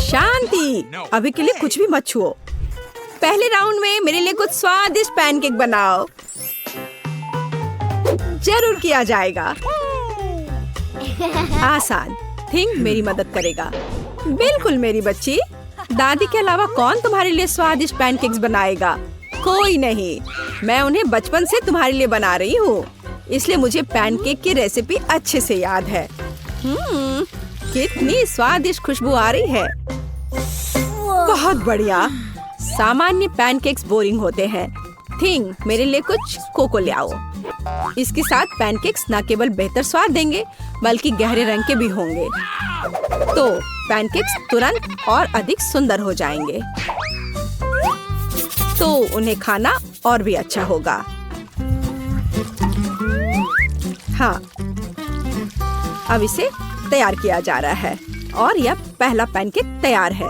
शांति, अभी के लिए कुछ भी मत छुओ। पहले राउंड में मेरे लिए कुछ स्वादिष्ट पैनकेक बनाओ। जरूर किया जाएगा। आसान, थिंक मेरी मदद करेगा। बिल्कुल मेरी बच्ची। दादी के अलावा कौन तुम्हारे लिए स्वादिष्ट पैनकेक्स बनाएगा? कोई नहीं। मैं उन्हें बचपन से तुम्हारे लिए बना रही हूँ, इसलिए मुझे पैनकेक की रेसिपी अच्छे से याद है। कितनी स्वादिष्ट खुशबू आ रही है। बहुत बढ़िया। सामान्य पैनकेक्स बोरिंग होते हैं। थिंक मेरे लिए कुछ कोको ले आओ। इसके साथ पैनकेक्स न केवल बेहतर स्वाद देंगे बल्कि गहरे रंग के भी होंगे, तो पैनकेक्स तुरंत और अधिक सुंदर हो जाएंगे, तो उन्हें खाना और भी अच्छा होगा। हाँ, अब इसे तैयार किया जा रहा है और यह पहला पैनकेक तैयार है।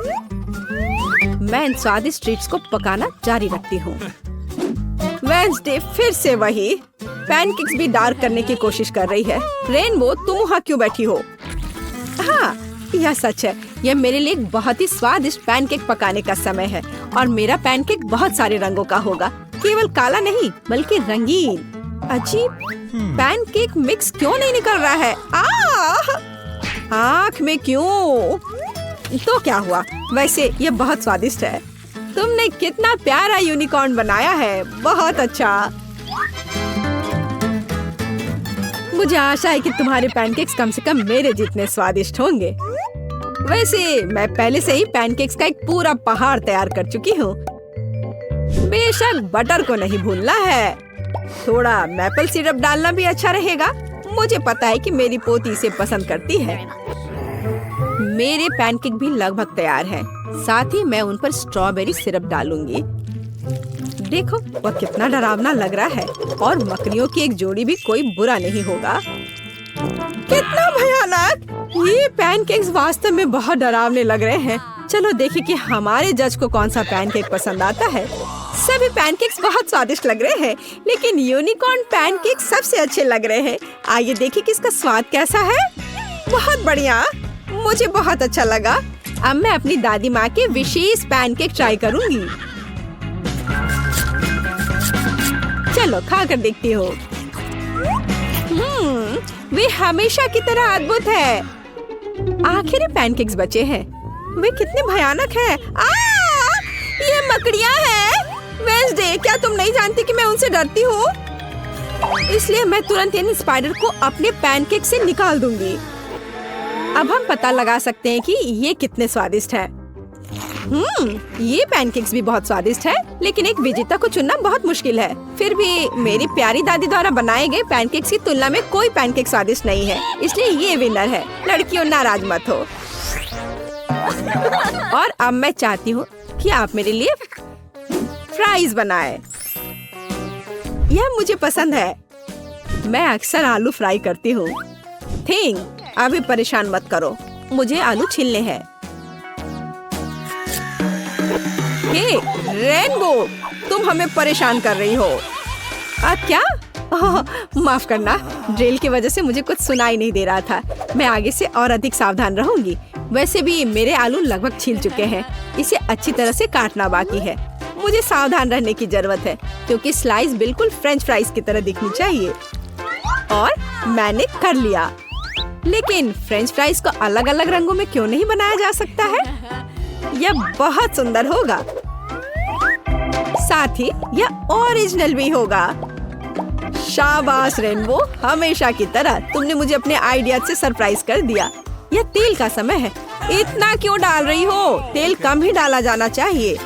मैं इन स्वादिष्ट ट्रीट्स को पकाना जारी रखती हूँ। वेडनेसडे फिर से वही पैनकेक्स भी डार्क करने की कोशिश कर रही है। रेनबो, तुम वहाँ क्यों बैठी हो? हाँ, यह सच है। यह मेरे लिए एक बहुत ही स्वादिष्ट पैनकेक पकाने का समय है और मेरा पैनकेक बहुत सारे रंगों का होगा, केवल काला नहीं बल्कि रंगीन। अजीब, पैनकेक मिक्स क्यों नहीं निकल रहा है? आँख में क्यों? तो क्या हुआ? वैसे यह बहुत स्वादिष्ट है। तुमने कितना प्यारा यूनिकॉर्न बनाया है। बहुत अच्छा। मुझे आशा है कि तुम्हारे पैनकेक्स कम से कम मेरे जितने स्वादिष्ट होंगे। वैसे मैं पहले से ही पैनकेक्स का एक पूरा पहाड़ तैयार कर चुकी हूँ। बेशक बटर को नहीं भूलना है। थोड़ा मैपल सिरप डालना भी अच्छा रहेगा। मुझे पता है कि मेरी पोती इसे पसंद करती है। मेरे पैनकेक भी लगभग तैयार हैं। साथ ही मैं उन पर स्ट्रॉबेरी सिरप डालूंगी। देखो, वह कितना डरावना लग रहा है और मकड़ियों की एक जोड़ी भी कोई बुरा नहीं होगा। कितना भयानक! ये पैनकेक्स वास्तव में बहुत डरावने लग रहे हैं। चलो देखें कि हमारे जज को कौन सा पैनकेक पसंद आता है। सभी पैनकेक्स बहुत स्वादिष्ट लग रहे हैं, लेकिन यूनिकॉर्न पैनकेक सबसे अच्छे लग रहे हैं। आइए देखें कि इसका स्वाद कैसा है। बहुत बढ़िया, मुझे बहुत अच्छा लगा। अब मैं अपनी दादी माँ के विशेष पैनकेक ट्राई करूंगी। चलो खा कर देखती हूँ। वे हमेशा की तरह अद्भुत है। आखिर पैनकेक्स बचे हैं। वे कितने भयानक हैं। ये मकड़ियाँ हैं। वेडनेसडे, क्या तुम नहीं जानती कि मैं उनसे डरती हूँ? इसलिए मैं तुरंत इन स्पाइडर को अपने पैनकेक से निकाल दूंगी। अब हम पता लगा सकते हैं कि ये कितने स्वादिष्ट हैं। ये पैनकेक्स भी बहुत स्वादिष्ट है, लेकिन एक विजेता को चुनना बहुत मुश्किल है। फिर भी मेरी प्यारी दादी द्वारा बनाए गए पैनकेक्स की तुलना में कोई पैनकेक स्वादिष्ट नहीं है, इसलिए ये विनर है। लड़कियों, नाराज मत हो। और अब मैं चाहती हूँ कि आप मेरे लिए फ्राइज बनाएं। यह मुझे पसंद है। मैं अक्सर आलू फ्राई करती हूँ। थिंक, अभी परेशान मत करो, मुझे आलू छीलने हैं। हे रेनबो, तुम हमें परेशान कर रही हो। क्या? माफ करना, ड्रिल की वजह से मुझे कुछ सुनाई नहीं दे रहा था। मैं आगे से और अधिक सावधान रहूंगी। वैसे भी मेरे आलू लगभग छिल चुके हैं। इसे अच्छी तरह से काटना बाकी है। मुझे सावधान रहने की जरूरत है क्योंकि स्लाइस बिल्कुल फ्रेंच फ्राइज की तरह दिखनी चाहिए। और मैंने कर लिया। लेकिन फ्रेंच फ्राइज को अलग अलग रंगों में क्यों नहीं बनाया जा सकता है? यह बहुत सुंदर होगा। साथ ही यह ओरिजिनल भी होगा। शाबाश रेनबो, हमेशा की तरह तुमने मुझे अपने आइडिया से सरप्राइज कर दिया। यह तेल का समय है। इतना क्यों डाल रही हो? तेल कम ही डाला जाना चाहिए।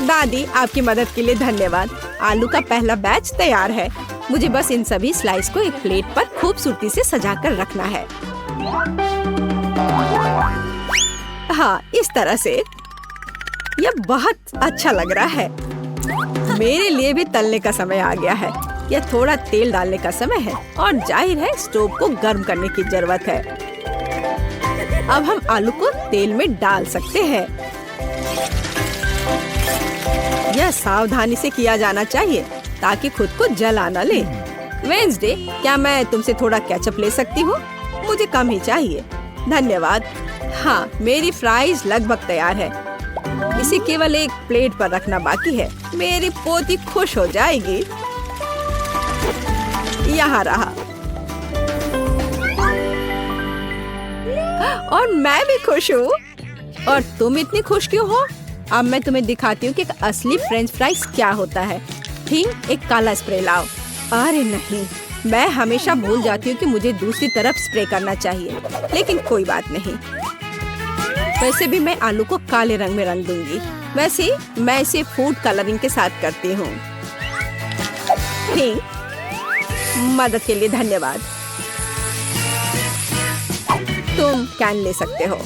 दादी, आपकी मदद के लिए धन्यवाद। आलू का पहला बैच तैयार है। मुझे बस इन सभी स्लाइस को एक प्लेट पर खूबसूरती से सजा कर रखना है। हाँ, इस तरह से। यह बहुत अच्छा लग रहा है। मेरे लिए भी तलने का समय आ गया है। यह थोड़ा तेल डालने का समय है और जाहिर है स्टोव को गर्म करने की जरूरत है। अब हम आलू को तेल में डाल सकते हैं। यह सावधानी से किया जाना चाहिए ताकि खुद को जला न ले। वेडनेसडे, क्या मैं तुमसे थोड़ा केचप ले सकती हूँ? मुझे कम ही चाहिए। धन्यवाद। हाँ, मेरी फ्राइज लगभग तैयार है। इसे केवल एक प्लेट पर रखना बाकी है। मेरी पोती खुश हो जाएगी। यहाँ रहा। और मैं भी खुश हूँ। और तुम इतनी खुश क्यों हो? अब मैं तुम्हें दिखाती हूँ कि एक असली फ्रेंच फ्राइज क्या होता है। ठीक, एक काला स्प्रे लाओ। अरे नहीं, मैं हमेशा भूल जाती हूँ कि मुझे दूसरी तरफ स्प्रे करना चाहिए, लेकिन कोई बात नहीं। वैसे भी मैं आलू को काले रंग में रंग दूंगी। वैसे मैं इसे फूड कलरिंग के साथ करती हूँ। ठीक, मदद के लिए धन्यवाद। तुम कैन ले सकते हो।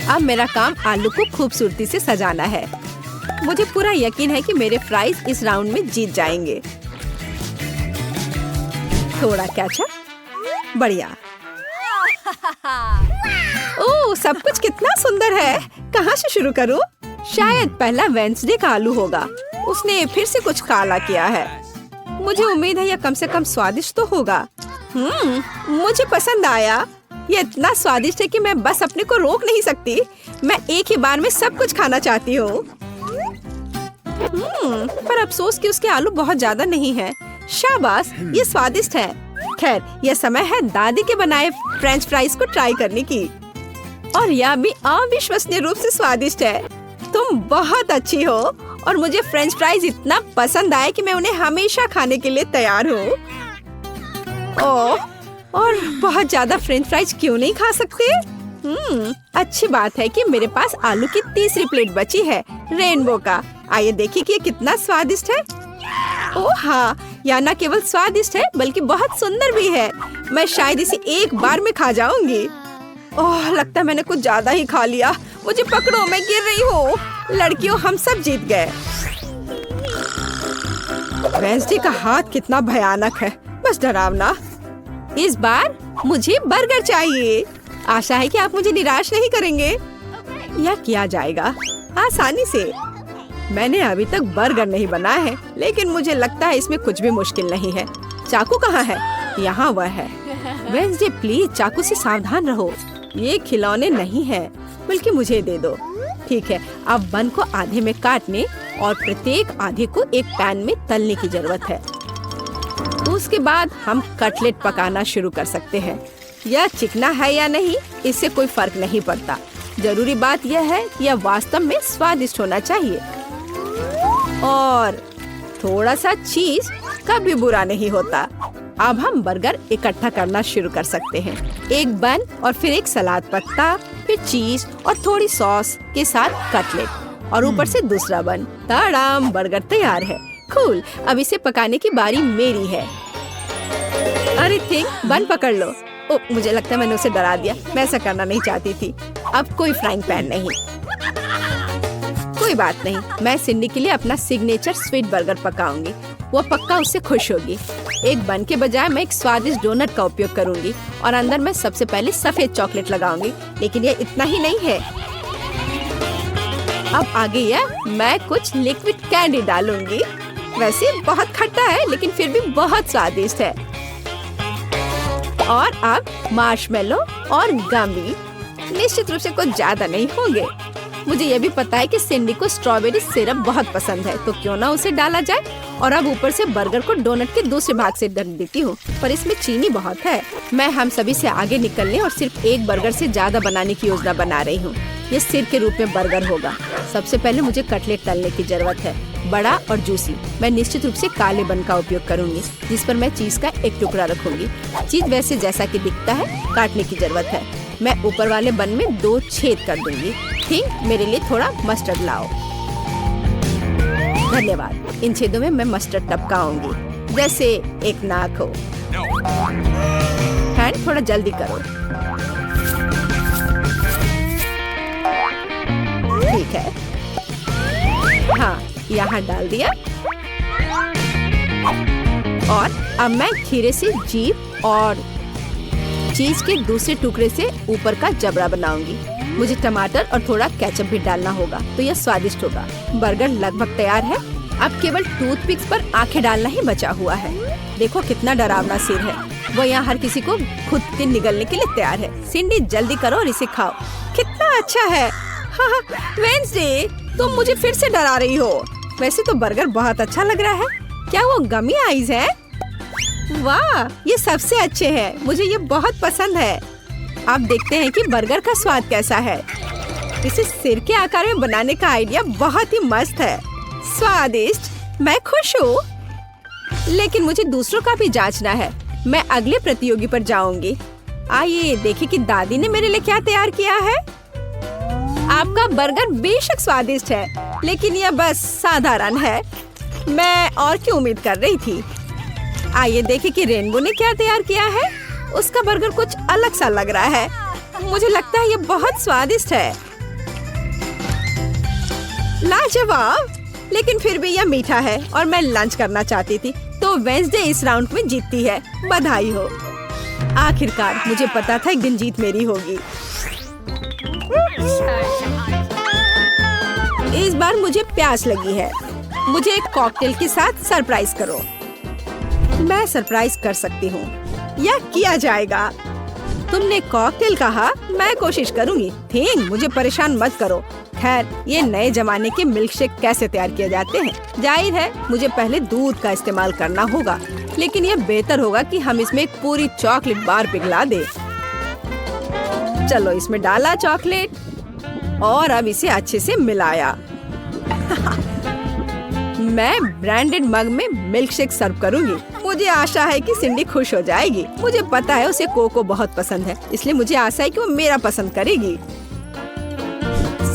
अब मेरा काम आलू को खूबसूरती से सजाना है। मुझे पूरा यकीन है कि मेरे फ्राइज इस राउंड में जीत जाएंगे। थोड़ा केचप, बढ़िया। ओह, सब कुछ कितना सुंदर है। कहाँ से शुरू करूँ? शायद पहला वेंसडे का आलू होगा। उसने फिर से कुछ काला किया है। मुझे उम्मीद है यह कम से कम स्वादिष्ट तो होगा। मुझे पसंद आया। ये इतना स्वादिष्ट है कि मैं बस अपने को रोक नहीं सकती। मैं एक ही बार में सब कुछ खाना चाहती हूँ। पर अफसोस कि उसके आलू बहुत ज्यादा नहीं है। शाबाश, ये स्वादिष्ट है। खैर, यह समय है दादी के बनाए फ्रेंच फ्राइज को ट्राई करने की। और यह भी अविश्वसनीय रूप से स्वादिष्ट है। तुम बहुत अच्छी हो और मुझे फ्रेंच फ्राइज इतना पसंद आए कि मैं उन्हें हमेशा खाने के लिए तैयार हूँ। ओह, और बहुत ज्यादा फ्रेंच फ्राइज क्यों नहीं खा सकते? अच्छी बात है कि मेरे पास आलू की तीसरी प्लेट बची है, रेनबो का। आइए देखिए कि ये कितना स्वादिष्ट है। ओह हाँ, यह न केवल स्वादिष्ट है बल्कि बहुत सुंदर भी है। मैं शायद इसे एक बार में खा जाऊंगी। ओह, लगता है मैंने कुछ ज्यादा ही खा लिया। मुझे पकड़ो, मैं गिर रही हूँ। लड़कियों, हम सब जीत गए। वेंसडे का हाथ कितना भयानक है, बस डरावना। इस बार मुझे बर्गर चाहिए। आशा है कि आप मुझे निराश नहीं करेंगे। यह किया जाएगा आसानी से। मैंने अभी तक बर्गर नहीं बनाया है, लेकिन मुझे लगता है इसमें कुछ भी मुश्किल नहीं है। चाकू कहाँ है? यहाँ वह है। वेंसडे, प्लीज चाकू से सावधान रहो। ये खिलौने नहीं है, बल्कि मुझे दे दो। ठीक है, अब बन को आधे में काटने और प्रत्येक आधे को एक पैन में तलने की जरूरत है। उसके बाद हम कटलेट पकाना शुरू कर सकते हैं। यह चिकना है या नहीं, इससे कोई फर्क नहीं पड़ता। जरूरी बात यह है कि यह वास्तव में स्वादिष्ट होना चाहिए। और थोड़ा सा चीज कभी बुरा नहीं होता। अब हम बर्गर इकट्ठा करना शुरू कर सकते हैं। एक बन और फिर एक सलाद पत्ता, फिर चीज और थोड़ी सॉस के साथ कटलेट और ऊपर से दूसरा बन। ताड़ाम, बर्गर तैयार है। कूल, अब इसे पकाने की बारी मेरी है। अरे थिंक, बन पकड़ लो। ओ, मुझे लगता है मैंने उसे डरा दिया। मैं ऐसा करना नहीं चाहती थी। अब कोई फ्राइंग पैन नहीं। कोई बात नहीं, मैं सिंडी के लिए अपना सिग्नेचर स्वीट बर्गर पकाऊंगी। वो पक्का उससे खुश होगी। एक बन के बजाय मैं एक स्वादिष्ट डोनट का उपयोग करूंगी और अंदर मैं सबसे पहले सफेद चॉकलेट लगाऊंगी। लेकिन ये इतना ही नहीं है। अब आगे यह मैं कुछ लिक्विड कैंडी डालूंगी। वैसे बहुत खट्टा है, लेकिन फिर भी बहुत स्वादिष्ट है। और अब मार्शमेलो और गमी। निश्चित रूप से कुछ ज्यादा नहीं होंगे। मुझे यह भी पता है कि सिंडी को स्ट्रॉबेरी सिरप बहुत पसंद है, तो क्यों ना उसे डाला जाए। और अब ऊपर से बर्गर को डोनट के दूसरे भाग से ढक देती हूँ, पर इसमें चीनी बहुत है। मैं हम सभी से आगे निकलने और सिर्फ एक बर्गर से ज्यादा बनाने की योजना बना रही हूँ। ये सिर के रूप में बर्गर होगा। सबसे पहले मुझे कटलेट तलने की जरूरत है, बड़ा और जूसी। मैं निश्चित रूप से काले बन का उपयोग करूंगी, जिस पर मैं चीज का एक टुकड़ा रखूंगी। चीज वैसे जैसा कि दिखता है काटने की जरूरत है। मैं ऊपर वाले बन में 2 छेद कर दूंगी। ठीक, मेरे लिए थोड़ा मस्टर्ड लाओ। धन्यवाद। इन छेदों में मैं मस्टर्ड टपकाऊंगी, जैसे एक नाक हो। हैंड, थोड़ा जल्दी करो। ठीक है, हाँ, यहाँ डाल दिया। और अब मैं खीरे से जीभ और चीज के दूसरे टुकड़े से ऊपर का जबड़ा बनाऊंगी। मुझे टमाटर और थोड़ा केचप भी डालना होगा, तो यह स्वादिष्ट होगा। बर्गर लगभग तैयार है। अब केवल टूथपिक्स पर आंखें डालना ही बचा हुआ है। देखो कितना डरावना सिर है। वो यहाँ हर किसी को खुद के निगलने के लिए तैयार है। सिंडी जल्दी करो और इसे खाओ। कितना अच्छा है। हाँ, वेंसडे तुम मुझे फिर से डरा रही हो। वैसे तो बर्गर बहुत अच्छा लग रहा है। क्या वो गमी आइज है? वाह, ये सबसे अच्छे हैं। मुझे ये बहुत पसंद है। आप देखते हैं कि बर्गर का स्वाद कैसा है। इसे सिर के आकार में बनाने का आइडिया बहुत ही मस्त है। स्वादिष्ट, मैं खुश हूँ। लेकिन मुझे दूसरों का भी जांचना है। मैं अगले प्रतियोगी पर जाऊंगी। आइए देखें कि दादी ने मेरे लिए क्या तैयार किया है। आपका बर्गर बेशक स्वादिष्ट है, लेकिन यह बस साधारण है। मैं और क्या उम्मीद कर रही थी। आइए देखें कि रेनबो ने क्या तैयार किया है। उसका बर्गर कुछ अलग सा लग रहा है। मुझे लगता है ये बहुत स्वादिष्ट है। लाजवाब, लेकिन फिर भी यह मीठा है और मैं लंच करना चाहती थी। तो वेंसडे इस राउंड में जीतती है। बधाई हो। आखिरकार मुझे पता था एक दिन जीत मेरी होगी। इस बार मुझे प्यास लगी है। मुझे एक कॉकटेल के साथ सरप्राइज करो। मैं सरप्राइज कर सकती हूँ। यह किया जाएगा। तुमने कॉकटेल कहा, मैं कोशिश करूँगी। थिंग, मुझे परेशान मत करो। खैर, ये नए जमाने के मिल्कशेक कैसे तैयार किए जाते हैं? जाहिर है मुझे पहले दूध का इस्तेमाल करना होगा, लेकिन यह बेहतर होगा कि हम इसमें एक पूरी चॉकलेट बार पिघला दें। चलो, इसमें डाला चॉकलेट और अब इसे अच्छे से मिलाया। मैं ब्रांडेड मग में मिल्कशेक सर्व करूंगी। मुझे आशा है कि सिंडी खुश हो जाएगी। मुझे पता है उसे कोको बहुत पसंद है, इसलिए मुझे आशा है कि वो मेरा पसंद करेगी।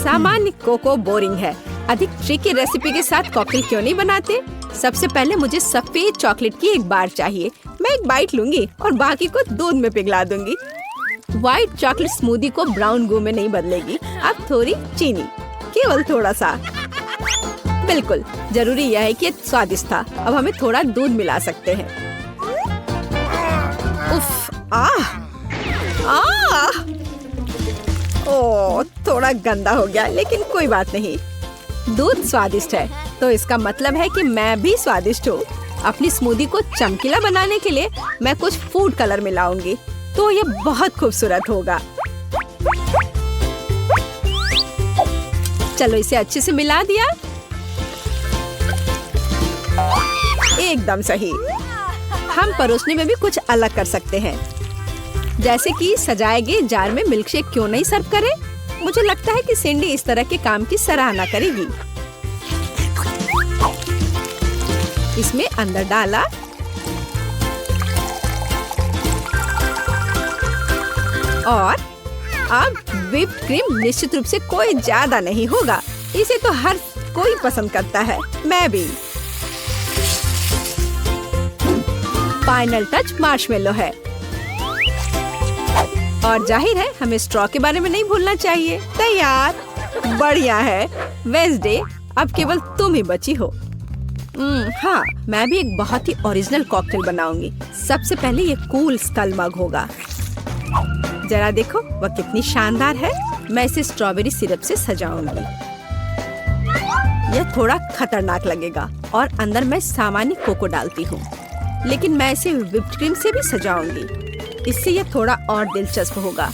सामान्य कोको बोरिंग है। अधिक ट्रिकी रेसिपी के साथ कॉकटेल क्यों नहीं बनाते? सबसे पहले मुझे सफेद चॉकलेट की एक बार चाहिए। मैं एक बाइट लूंगी और बाकी को दूध में पिघला दूंगी। व्हाइट चॉकलेट स्मूदी को ब्राउन गू में नहीं बदलेगी। अब थोड़ी चीनी, केवल थोड़ा सा। बिल्कुल, जरूरी यह है कि ये स्वादिष्ट था। अब हमें थोड़ा दूध मिला सकते हैं। उफ, ओह, थोड़ा गंदा हो गया, लेकिन कोई बात नहीं। दूध स्वादिष्ट है, तो इसका मतलब है कि मैं भी स्वादिष्ट हूँ। अपनी स्मूदी को चमकीला बनाने के लिए मैं कुछ फूड कलर मिलाऊंगी, तो ये बहुत खूबसूरत होगा। चलो, इसे अच्छे से मिला दिया। एकदम सही। हम परोसने में भी कुछ अलग कर सकते हैं, जैसे कि सजाए गए जार में मिल्कशेक क्यों नहीं सर्व करें? मुझे लगता है कि सिंडी इस तरह के काम की सराहना करेगी। इसमें अंदर डाला और अब व्हिप्ड क्रीम निश्चित रूप से कोई ज्यादा नहीं होगा। इसे तो हर कोई पसंद करता है, मैं भी। फाइनल टच मार्शमेलो है और जाहिर है हमें स्ट्रॉ के बारे में नहीं भूलना चाहिए। तैयार, बढ़िया है। वेंसडे, अब केवल तुम ही बची हो। हाँ, मैं भी एक बहुत ही ओरिजिनल कॉकटेल बनाऊंगी। सबसे पहले ये कूल स्कल मग होगा। जरा देखो वह कितनी शानदार है। मैं इसे स्ट्रॉबेरी सिरप से सजाऊंगी। यह थोड़ा खतरनाक लगेगा और अंदर मैं सामान्य कोको डालती हूँ, लेकिन मैं इसे व्हिप्ड क्रीम से भी सजाऊंगी। इससे यह थोड़ा और दिलचस्प होगा।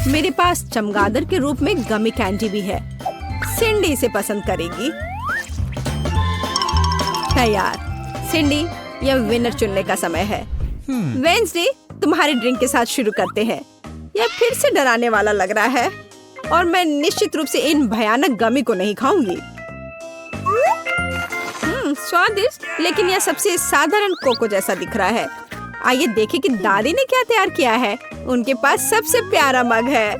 मेरे पास चमगादड़ के रूप में गमी कैंडी भी है। सिंडी इसे पसंद करेगी। तैयार। सिंडी, यह विनर चुनने का समय है। वेंसडे, तुम्हारे ड्रिंक के साथ शुरू करते हैं। यह फिर से डराने वाला लग रहा है और मैं निश्चित रूप से इन भयानक गमी को नहीं खाऊंगी। स्वादिष्ट, लेकिन यह सबसे साधारण कोको जैसा दिख रहा है। आइए देखें कि दादी ने क्या तैयार किया है। उनके पास सबसे प्यारा मग है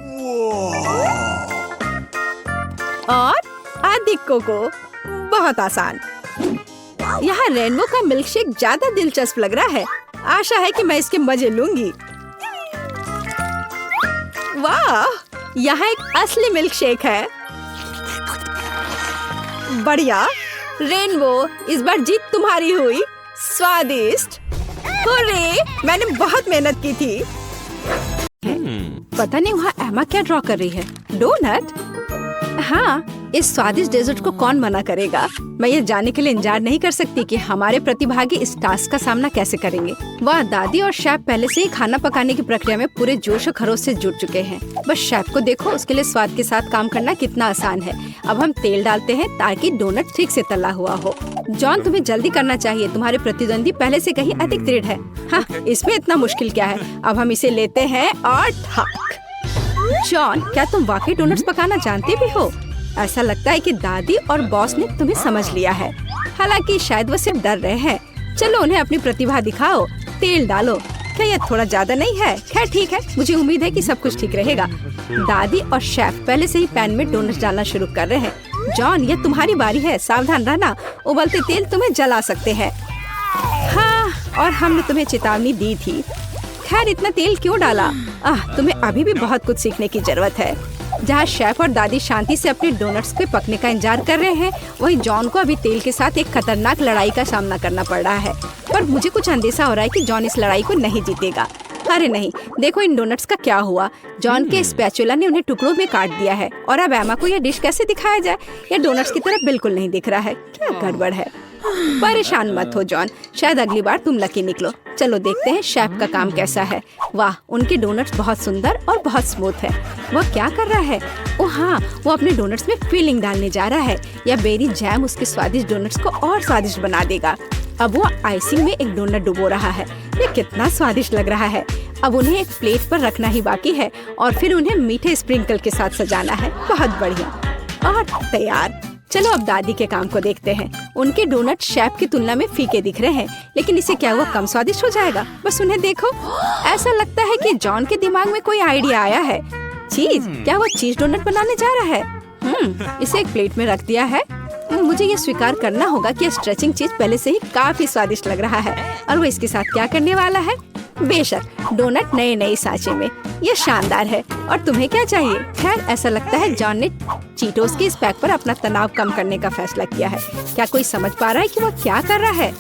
और अधिक कोको। बहुत आसान। यहाँ रेनबो का मिल्कशेक ज्यादा दिलचस्प लग रहा है। आशा है कि मैं इसके मजे लूंगी। वाह, यहाँ एक असली मिल्कशेक है। बढ़िया। रेनबो, इस बार जीत तुम्हारी हुई। स्वादिष्ट। हुर्रे, मैंने बहुत मेहनत की थी। पता नहीं वहाँ एमा क्या ड्रॉ कर रही है। डोनट? हाँ, इस स्वादिष्ट डेजर्ट को कौन मना करेगा। मैं ये जानने के लिए इंतजार नहीं कर सकती कि हमारे प्रतिभागी इस टास्क का सामना कैसे करेंगे। वाह, दादी और शेफ पहले से ही खाना पकाने की प्रक्रिया में पूरे जोश और खरोश से जुट चुके हैं। बस शेफ को देखो, उसके लिए स्वाद के साथ काम करना कितना आसान है। अब हम तेल डालते हैं ताकि डोनट ठीक से तला हुआ हो। जॉन, तुम्हें जल्दी करना चाहिए, तुम्हारे प्रतिद्वंदी पहले से कहीं अधिक दृढ़ है। हाँ, इसमें इतना मुश्किल क्या है। अब हम इसे लेते हैं और ठक। जॉन, क्या तुम वाकई डोनट्स पकाना जानते भी हो? ऐसा लगता है कि दादी और बॉस ने तुम्हें समझ लिया है। हालांकि शायद वो सिर्फ डर रहे हैं। चलो उन्हें अपनी प्रतिभा दिखाओ। तेल डालो। क्या यह थोड़ा ज्यादा नहीं है? खैर ठीक है, मुझे उम्मीद है कि सब कुछ ठीक रहेगा। दादी और शेफ पहले से ही पैन में डोनट्स डालना शुरू कर रहे हैं। जॉन, ये तुम्हारी बारी है, सावधान रहना, उबलते तेल तुम्हें जला सकते हैं। हाँ, और हमने तुम्हें चेतावनी दी थी। खैर इतना तेल क्यों डाला? तुम्हें अभी भी बहुत कुछ सीखने की जरूरत है। जहाँ शेफ और दादी शांति से अपने डोनट्स के पकने का इंतजार कर रहे हैं, वहीं जॉन को अभी तेल के साथ एक खतरनाक लड़ाई का सामना करना पड़ रहा है। पर मुझे कुछ अंदेशा हो रहा है कि जॉन इस लड़ाई को नहीं जीतेगा। अरे नहीं, देखो इन डोनट्स का क्या हुआ। जॉन के स्पैचुला ने उन्हें टुकड़ों में काट दिया है। और अब एमा को यह डिश कैसे दिखाया जाए? यह डोनट्स की तरफ बिल्कुल नहीं दिख रहा है। क्या गड़बड़ है? परेशान मत हो जॉन, शायद अगली बार तुम लकी निकलो। चलो देखते हैं शेफ का काम कैसा है। वाह, उनके डोनट्स बहुत सुंदर और बहुत स्मूथ है। वह क्या कर रहा है? ओह हाँ, वो अपने डोनट्स में फिलिंग डालने जा रहा है। यह बेरी जैम उसके स्वादिष्ट डोनट्स को और स्वादिष्ट बना देगा। अब वो आइसिंग में एक डोनट डुबो रहा है। ये कितना स्वादिष्ट लग रहा है। अब उन्हें एक प्लेट पर रखना ही बाकी है और फिर उन्हें मीठे स्प्रिंकल के साथ सजाना है। बहुत बढ़िया और तैयार। चलो अब दादी के काम को देखते हैं। उनके डोनट शेफ की तुलना में फीके दिख रहे हैं, लेकिन इसे क्या हुआ कम स्वादिष्ट हो जाएगा? बस उन्हें देखो। ऐसा लगता है कि जॉन के दिमाग में कोई आइडिया आया है। चीज, क्या वो चीज डोनट बनाने जा रहा है? इसे एक प्लेट में रख दिया है। मुझे ये स्वीकार करना होगा कि स्ट्रेचिंग चीज पहले से ही काफी स्वादिष्ट लग रहा है। और वो इसके साथ क्या करने वाला है? बेशक डोनट नए नए सांचे में। ये शानदार है। और तुम्हें क्या चाहिए? खैर ऐसा लगता है जॉन ने चीटोस के इस पैक पर अपना तनाव कम करने का फैसला किया है। क्या कोई समझ पा रहा है कि वो क्या कर रहा है?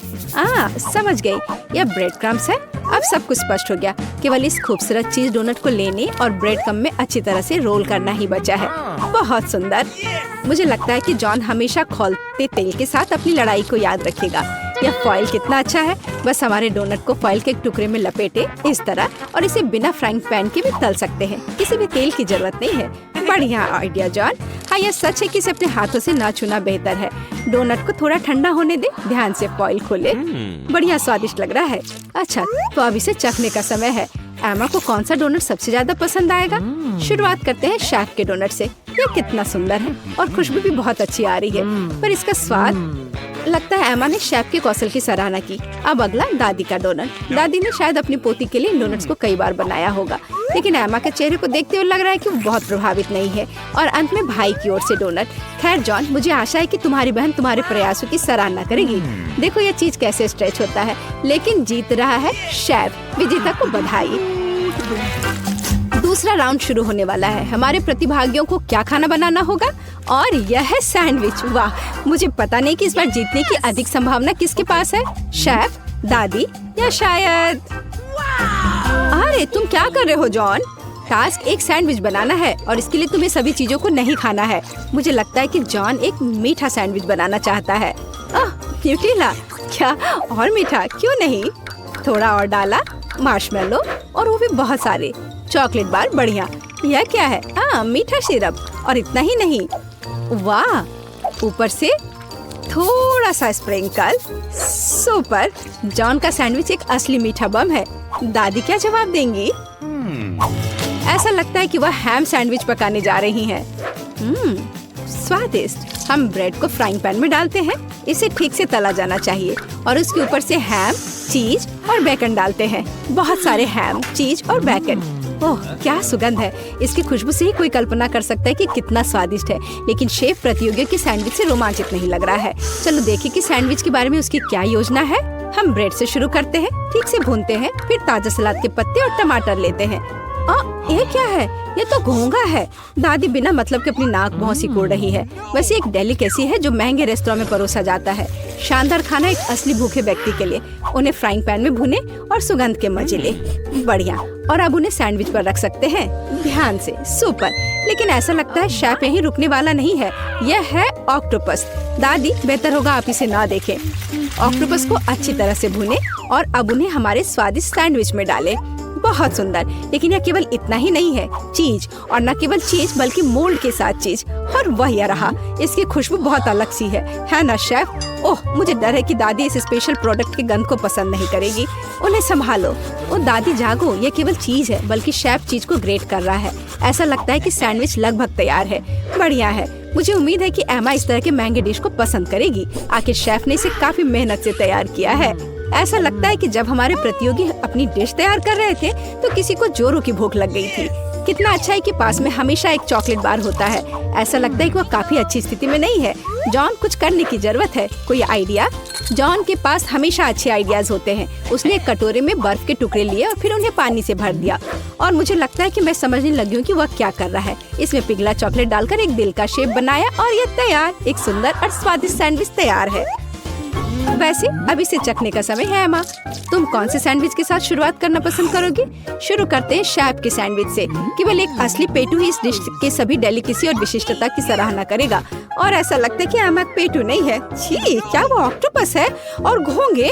समझ गई, यह ब्रेड क्रम्स है। अब सब कुछ स्पष्ट हो गया। केवल इस खूबसूरत चीज डोनट को लेने और ब्रेड क्रम्ब में अच्छी तरह से रोल करना ही बचा है। बहुत सुंदर। मुझे लगता है कि जॉन हमेशा खौलते तेल के साथ अपनी लड़ाई को याद रखेगा। यह फॉइल कितना अच्छा है। बस हमारे डोनट को फॉइल के एक टुकड़े में लपेटे इस तरह, और इसे बिना फ्राइंग पैन के भी तल सकते हैं। किसी भी तेल की जरूरत नहीं है। बढ़िया आइडिया जॉन। हाँ, यह सच है कि इसे अपने हाथों से ना छूना बेहतर है। डोनट को थोड़ा ठंडा होने दे, ध्यान से फॉइल खोले। बढ़िया स्वादिष्ट लग रहा है। अच्छा, तो अब इसे चखने का समय है। एमा को कौन सा डोनट सबसे ज्यादा पसंद आएगा? शुरुआत करते हैं शेफ के डोनट से। ये कितना सुंदर है और खुशबू भी बहुत अच्छी आ रही है, पर इसका स्वाद, लगता है एमा ने शेफ के कौशल की सराहना की। अब अगला दादी का डोनट। दादी ने शायद अपनी पोती के लिए इन डोनट्स को कई बार बनाया होगा, लेकिन एमा के चेहरे को देखते हुए लग रहा है कि वो बहुत प्रभावित नहीं है। और अंत में भाई की ओर से डोनट। खैर जॉन, मुझे आशा है कि तुम्हारी बहन तुम्हारे प्रयासों की सराहना करेगी। देखो ये चीज कैसे स्ट्रेच होता है, लेकिन जीत रहा है शेफ। विजेता को बधाई। दूसरा राउंड शुरू होने वाला है। हमारे प्रतिभागियों को क्या खाना बनाना होगा? और यह है सैंडविच। वाह, मुझे पता नहीं कि इस बार जीतने की अधिक संभावना किसके पास है, शेफ, दादी या शायद। अरे तुम क्या कर रहे हो जॉन? टास्क एक सैंडविच बनाना है और इसके लिए तुम्हें सभी चीजों को नहीं खाना है। मुझे लगता है कि जॉन एक मीठा सैंडविच बनाना चाहता है। न्यूटेला, क्या और मीठा क्यों नहीं? थोड़ा और डाला, मार्शमेलो, और वो भी बहुत सारे चॉकलेट बार। बढ़िया। यह क्या है? मीठा सिरप। और इतना ही नहीं, वाह, ऊपर से थोड़ा सा स्प्रिंकल। सुपर। जॉन का सैंडविच एक असली मीठा बम है। दादी क्या जवाब देंगी? ऐसा लगता है कि वह हैम सैंडविच पकाने जा रही हैं। स्वादिष्ट। हम ब्रेड को फ्राइंग पैन में डालते हैं। इसे ठीक से तला जाना चाहिए और उसके ऊपर से हैम, चीज और बेकन डालते हैं। बहुत सारे हैम, चीज और बेकन। ओह, क्या सुगंध है। इसकी खुशबू से ही कोई कल्पना कर सकता है कि कितना स्वादिष्ट है। लेकिन शेफ प्रतियोगियों की सैंडविच से रोमांचित नहीं लग रहा है। चलो देखें कि सैंडविच के बारे में उसकी क्या योजना है। हम ब्रेड से शुरू करते हैं, ठीक से भूनते हैं, फिर ताजा सलाद के पत्ते और टमाटर लेते हैं। ये क्या है? ये तो घोंघा है। दादी बिना मतलब के अपनी नाक बहुत सिकोड़ रही है। वैसे एक डेलिकेसी है जो महंगे रेस्तरां में परोसा जाता है। शानदार खाना एक असली भूखे व्यक्ति के लिए। उन्हें फ्राइंग पैन में भुने और सुगंध के मजे ले। बढ़िया। और अब उन्हें सैंडविच पर रख सकते हैं। ध्यान से। सुपर। लेकिन ऐसा लगता है शेफ यहीं रुकने वाला नहीं है। यह है ऑक्टोपस। दादी, बेहतर होगा आप इसे ना देखें। ऑक्टोपस को अच्छी तरह से भुने और अब उन्हें हमारे स्वादिष्ट सैंडविच में डालें। बहुत सुंदर। लेकिन यह केवल इतना ही नहीं है, चीज, और न केवल चीज बल्कि मोल्ड के साथ चीज। और वह यह रहा। इसकी खुशबू बहुत अलग सी है ना शेफ? ओह, मुझे डर है कि दादी इस स्पेशल प्रोडक्ट के गंध को पसंद नहीं करेगी। उन्हें संभालो। ओ दादी जागो, ये केवल चीज है, बल्कि शेफ चीज को ग्रेट कर रहा है। ऐसा लगता है कि सैंडविच लगभग तैयार है। बढ़िया है। मुझे उम्मीद है कि एमा इस तरह के महंगे डिश को पसंद करेगी। आखिर शेफ ने इसे काफी मेहनत से तैयार किया है। ऐसा लगता है कि जब हमारे प्रतियोगी अपनी डिश तैयार कर रहे थे तो किसी को जोरों की भूख लग गई थी। कितना अच्छा है कि पास में हमेशा एक चॉकलेट बार होता है। ऐसा लगता है कि वह काफी अच्छी स्थिति में नहीं है। जॉन, कुछ करने की जरूरत है। कोई आइडिया? जॉन के पास हमेशा अच्छे आइडियाज होते हैं। उसने एक कटोरे में बर्फ के टुकड़े लिए और फिर उन्हें पानी से भर दिया। और मुझे लगता है कि मैं समझने लगी हूँ कि वह क्या कर रहा है। इसमें पिघला चॉकलेट डालकर एक दिल का शेप बनाया और ये तैयार। एक सुंदर और स्वादिष्ट सैंडविच तैयार है। वैसे अब इसे चखने का समय है। एमा, तुम कौन से सैंडविच के साथ शुरुआत करना पसंद करोगी? शुरू करते हैं शेफ के सैंडविच से। केवल एक असली पेटू ही इस डिश के सभी डेलिकेसी और विशिष्टता की सराहना करेगा। और ऐसा लगता है कि एमा पेटू नहीं है। छी, क्या वो ऑक्टोपस है? और घोंगे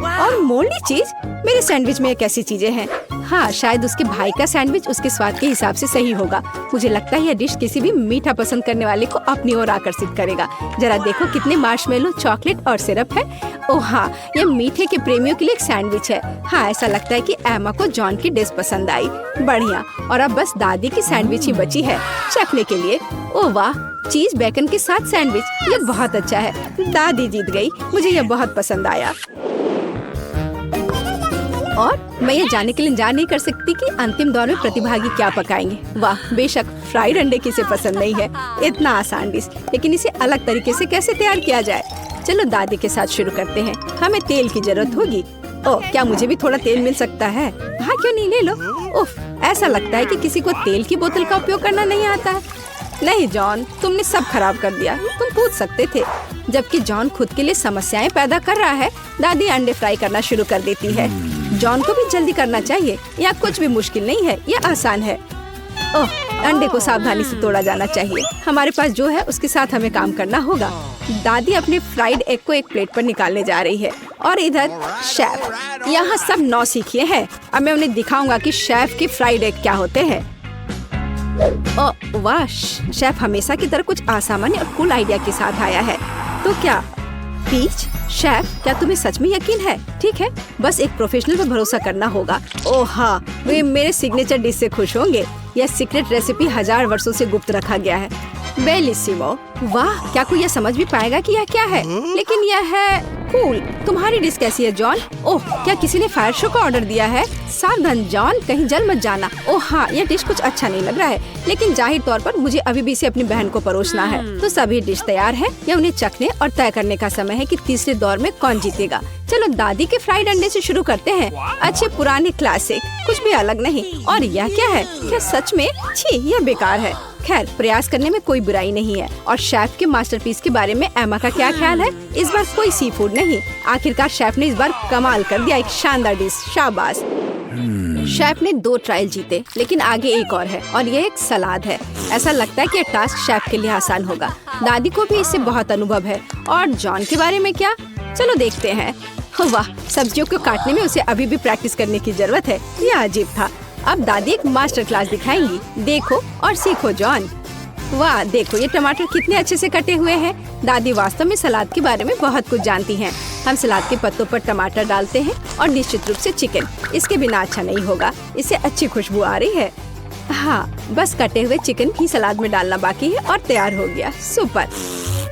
और मोल्डी चीज। मेरे सैंडविच में कैसी चीजें हैं? हाँ, शायद उसके भाई का सैंडविच उसके स्वाद के हिसाब से सही होगा। मुझे लगता है यह डिश किसी भी मीठा पसंद करने वाले को अपनी ओर आकर्षित करेगा। जरा देखो कितने मार्शमेलो, चॉकलेट और सिरप है। ओह हाँ, यह मीठे के प्रेमियों के लिए एक सैंडविच है। हाँ, ऐसा लगता है कि एमा को जॉन की डिश पसंद आई। बढ़िया। और अब बस दादी की सैंडविच ही बची है चखने के लिए। ओह वाह, चीज बेकन के साथ सैंडविच, ये बहुत अच्छा है। दादी जीत गई। मुझे यह बहुत पसंद आया। और मैं ये जानने के लिए इंतजार नहीं कर सकती कि अंतिम दौर में प्रतिभागी क्या पकाएंगे। वाह, बेशक फ्राइड अंडे किसे पसंद नहीं है। इतना आसान डिश, लेकिन इसे अलग तरीके से कैसे तैयार किया जाए? चलो दादी के साथ शुरू करते हैं। हमें तेल की जरूरत होगी। ओह, क्या मुझे भी थोड़ा तेल मिल सकता है? हाँ, क्यों नहीं, ले लो। उफ, ऐसा लगता है कि किसी को तेल की बोतल का उपयोग करना नहीं आता है। नहीं जॉन, तुमने सब खराब कर दिया। तुम पूछ सकते थे। जबकि जॉन खुद के लिए समस्याएं पैदा कर रहा है, दादी अंडे फ्राई करना शुरू कर देती है। जॉन को भी जल्दी करना चाहिए। यह कुछ भी मुश्किल नहीं है, यह आसान है। ओह, अंडे को सावधानी से तोड़ा जाना चाहिए। हमारे पास जो है उसके साथ हमें काम करना होगा। दादी अपने फ्राइड एग को एक प्लेट पर निकालने जा रही है और इधर शेफ यहाँ सब नौसिखिए हैं। अब मैं उन्हें दिखाऊंगा कि शेफ के फ्राइड एग क्या होते हैं। ओह वाह, शेफ हमेशा की तरह कुछ असामान्य और कूल आइडिया के साथ आया है। तो क्या पीच? शेफ, क्या तुम्हें सच में यकीन है? ठीक है, बस एक प्रोफेशनल पर भरोसा करना होगा। ओह हाँ, वे मेरे सिग्नेचर डिश से खुश होंगे। यह सीक्रेट रेसिपी 1000 वर्षों से गुप्त रखा गया है। बेलिसिमो। वाह, क्या कोई यह समझ भी पाएगा कि यह क्या है? लेकिन यह है कूल। तुम्हारी डिश कैसी है जॉन? ओह, क्या किसी ने फायर शो का ऑर्डर दिया है? सावधान जॉन, कहीं जल मत जाना। ओह हाँ, यह डिश कुछ अच्छा नहीं लग रहा है, लेकिन जाहिर तौर पर मुझे अभी भी इसे अपनी बहन को परोसना है। तो सभी डिश तैयार है। यह उन्हें चखने और तय करने का समय है कि तीसरे दौर में कौन जीतेगा। चलो दादी के फ्राइड अंडे से शुरू करते हैं। अच्छे पुराने क्लासिक, कुछ भी अलग नहीं। और यह क्या है? क्या सच में? छी, यह बेकार है। खैर, प्रयास करने में कोई बुराई नहीं है। और शेफ के मास्टरपीस के बारे में एमा का क्या ख्याल है? इस बार कोई सी फूड नहीं। आखिरकार शेफ ने इस बार कमाल कर दिया, एक शानदार डिश। शाबाश। शेफ ने 2 ट्रायल जीते, लेकिन आगे एक और है और यह एक सलाद है। ऐसा लगता है कि यह टास्क शेफ के लिए आसान होगा। दादी को भी इससे बहुत अनुभव है। और जॉन के बारे में क्या? चलो देखते हैं। वाह, सब्जियों को काटने में उसे अभी भी प्रैक्टिस करने की जरूरत है। यह अजीब था। अब दादी एक मास्टर क्लास दिखाएंगी। देखो और सीखो जॉन। वाह, देखो ये टमाटर कितने अच्छे से कटे हुए हैं। दादी वास्तव में सलाद के बारे में बहुत कुछ जानती हैं। हम सलाद के पत्तों पर टमाटर डालते हैं और निश्चित रूप से चिकन। इसके बिना अच्छा नहीं होगा। इससे अच्छी खुशबू आ रही है। हाँ, बस कटे हुए चिकन ही सलाद में डालना बाकी है और तैयार हो गया। सुपर।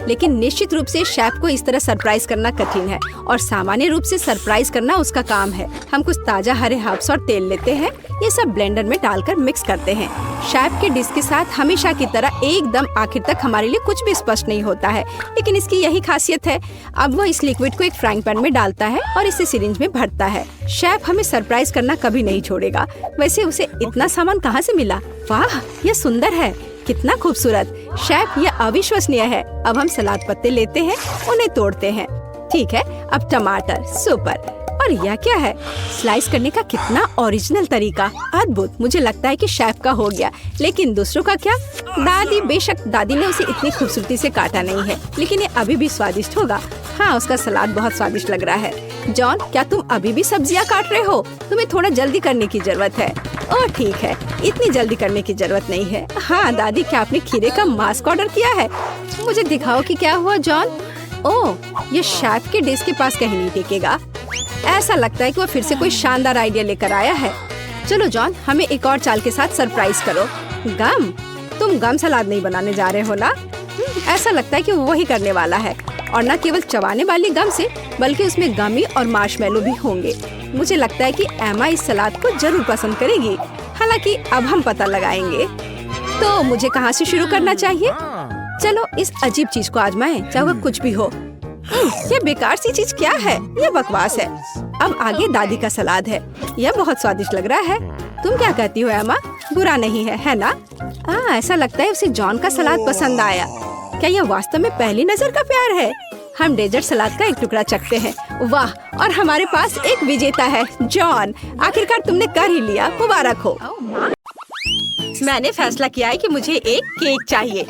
लेकिन निश्चित रूप से शेफ को इस तरह सरप्राइज करना कठिन है और सामान्य रूप से सरप्राइज करना उसका काम है। हम कुछ ताजा हरे हर्ब्स और तेल लेते हैं। ये सब ब्लेंडर में डालकर मिक्स करते हैं। शेफ के डिश के साथ हमेशा की तरह एकदम आखिर तक हमारे लिए कुछ भी स्पष्ट नहीं होता है, लेकिन इसकी यही खासियत है। अब वह इस लिक्विड को एक फ्राइंग पैन में डालता है और इसे सिरिंज में भरता है। शेफ हमें सरप्राइज करना कभी नहीं छोड़ेगा। वैसे उसे इतना सामान कहाँ से मिला? वाह, यह सुंदर है। कितना खूबसूरत। शेफ, यह अविश्वसनीय है। अब हम सलाद पत्ते लेते हैं, उन्हें तोड़ते हैं। ठीक है, अब टमाटर। सुपर। और यह क्या है? स्लाइस करने का कितना ओरिजिनल तरीका, अद्भुत। मुझे लगता है कि शेफ का हो गया, लेकिन दूसरों का क्या? दादी, बेशक दादी ने उसे इतनी खूबसूरती से काटा नहीं है, लेकिन ये अभी भी स्वादिष्ट होगा। हाँ, उसका सलाद बहुत स्वादिष्ट लग रहा है। जॉन, क्या तुम अभी भी सब्जियाँ काट रहे हो? तुम्हें थोड़ा जल्दी करने की जरूरत है। ओह ठीक है, इतनी जल्दी करने की जरूरत नहीं है। हाँ दादी, क्या आपने खीरे का मास्क ऑर्डर किया है? मुझे दिखाओ कि क्या हुआ जॉन। ओह, ये शेफ के डिश के पास कहीं नहीं टिकेगा। ऐसा लगता है कि वो फिर से कोई शानदार आइडिया लेकर आया है। चलो जॉन, हमें एक और चाल के साथ सरप्राइज करो। गम? तुम गम सलाद नहीं बनाने जा रहे हो ना? ऐसा लगता है कि वो वही करने वाला है, और न केवल चबाने वाली गम से, बल्कि उसमें गमी और मार्शमेलो भी होंगे। मुझे लगता है कि एमा इस सलाद को जरूर पसंद करेगी। हालांकि अब हम पता लगाएंगे। तो मुझे कहाँ से शुरू करना चाहिए? चलो इस अजीब चीज को आजमाएं, चाहे वह कुछ भी हो। ये बेकार सी चीज क्या है? ये बकवास है। अब आगे दादी का सलाद है। यह बहुत स्वादिष्ट लग रहा है। तुम क्या कहती हो एमा? बुरा नहीं है ना? ऐसा लगता है उसे जॉन का सलाद पसंद आया। क्या यह वास्तव में पहली नजर का प्यार है? हम डेजर्ट सलाद का एक टुकड़ा चखते हैं। वाह, और हमारे पास एक विजेता है। जॉन, आखिरकार तुमने कर ही लिया, मुबारक हो। मैंने फैसला किया है कि मुझे एक केक चाहिए।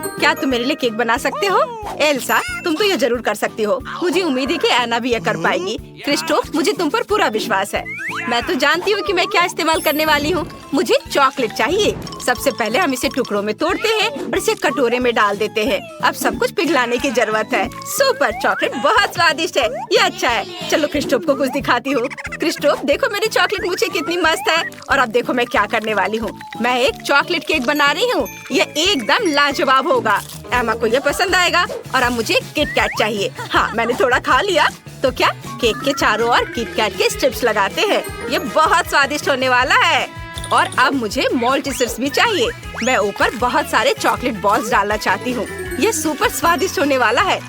क्या तुम मेरे लिए केक बना सकते हो? एल्सा, तुम तो यह जरूर कर सकती हो। मुझे उम्मीद है कि एना भी यह कर पाएगी। क्रिस्टोफ, मुझे तुम पर पूरा विश्वास है। मैं तो जानती हूँ कि मैं क्या इस्तेमाल करने वाली हूँ। मुझे चॉकलेट चाहिए। सबसे पहले हम इसे टुकड़ों में तोड़ते हैं और इसे कटोरे में डाल देते हैं। अब सब कुछ पिघलाने की जरूरत है। सुपर, चॉकलेट बहुत स्वादिष्ट है। ये अच्छा है। चलो क्रिस्टोफ को कुछ दिखाती हूँ। क्रिस्टोफ, देखो मेरी चॉकलेट मुझे कितनी मस्त है। और अब देखो मैं क्या करने वाली हूँ। मैं एक चॉकलेट केक बना रही हूँ। ये एकदम लाजवाब होगा। एमा को ये पसंद आएगा। और अब मुझे किट कैट चाहिए। हाँ, मैंने थोड़ा खा लिया। तो क्या केक के चारों ओर किट कैट के स्ट्रिप्स लगाते हैं। ये बहुत स्वादिष्ट होने वाला है। और अब मुझे मोल्टिसर्स भी चाहिए। मैं ऊपर बहुत सारे चॉकलेट बॉल्स डालना चाहती हूँ। ये सुपर स्वादिष्ट होने वाला है।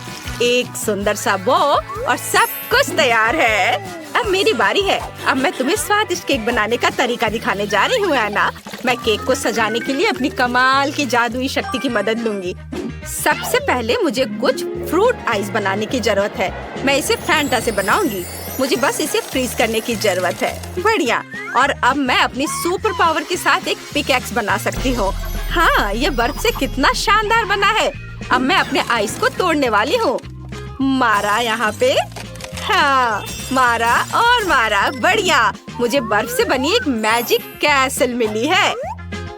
एक सुंदर सा बो और सब कुछ तैयार है। अब मेरी बारी है। अब मैं तुम्हें स्वादिष्ट केक बनाने का तरीका दिखाने जा रही हूँ एना। मैं केक को सजाने के लिए अपनी कमाल की जादुई शक्ति की मदद लूंगी। सबसे पहले मुझे कुछ फ्रूट आइस बनाने की जरूरत है। मैं इसे फैंटा से बनाऊंगी। मुझे बस इसे फ्रीज करने की जरूरत है। बढ़िया। और अब मैं अपनी सुपर पावर के साथ एक पिकैक्स बना सकती हूँ। हाँ, ये बर्फ से कितना शानदार बना है। अब मैं अपने आइस को तोड़ने वाली हूँ। मारा यहाँ पे। हाँ, मारा और मारा। बढ़िया। मुझे बर्फ से बनी एक मैजिक कैसल मिली है।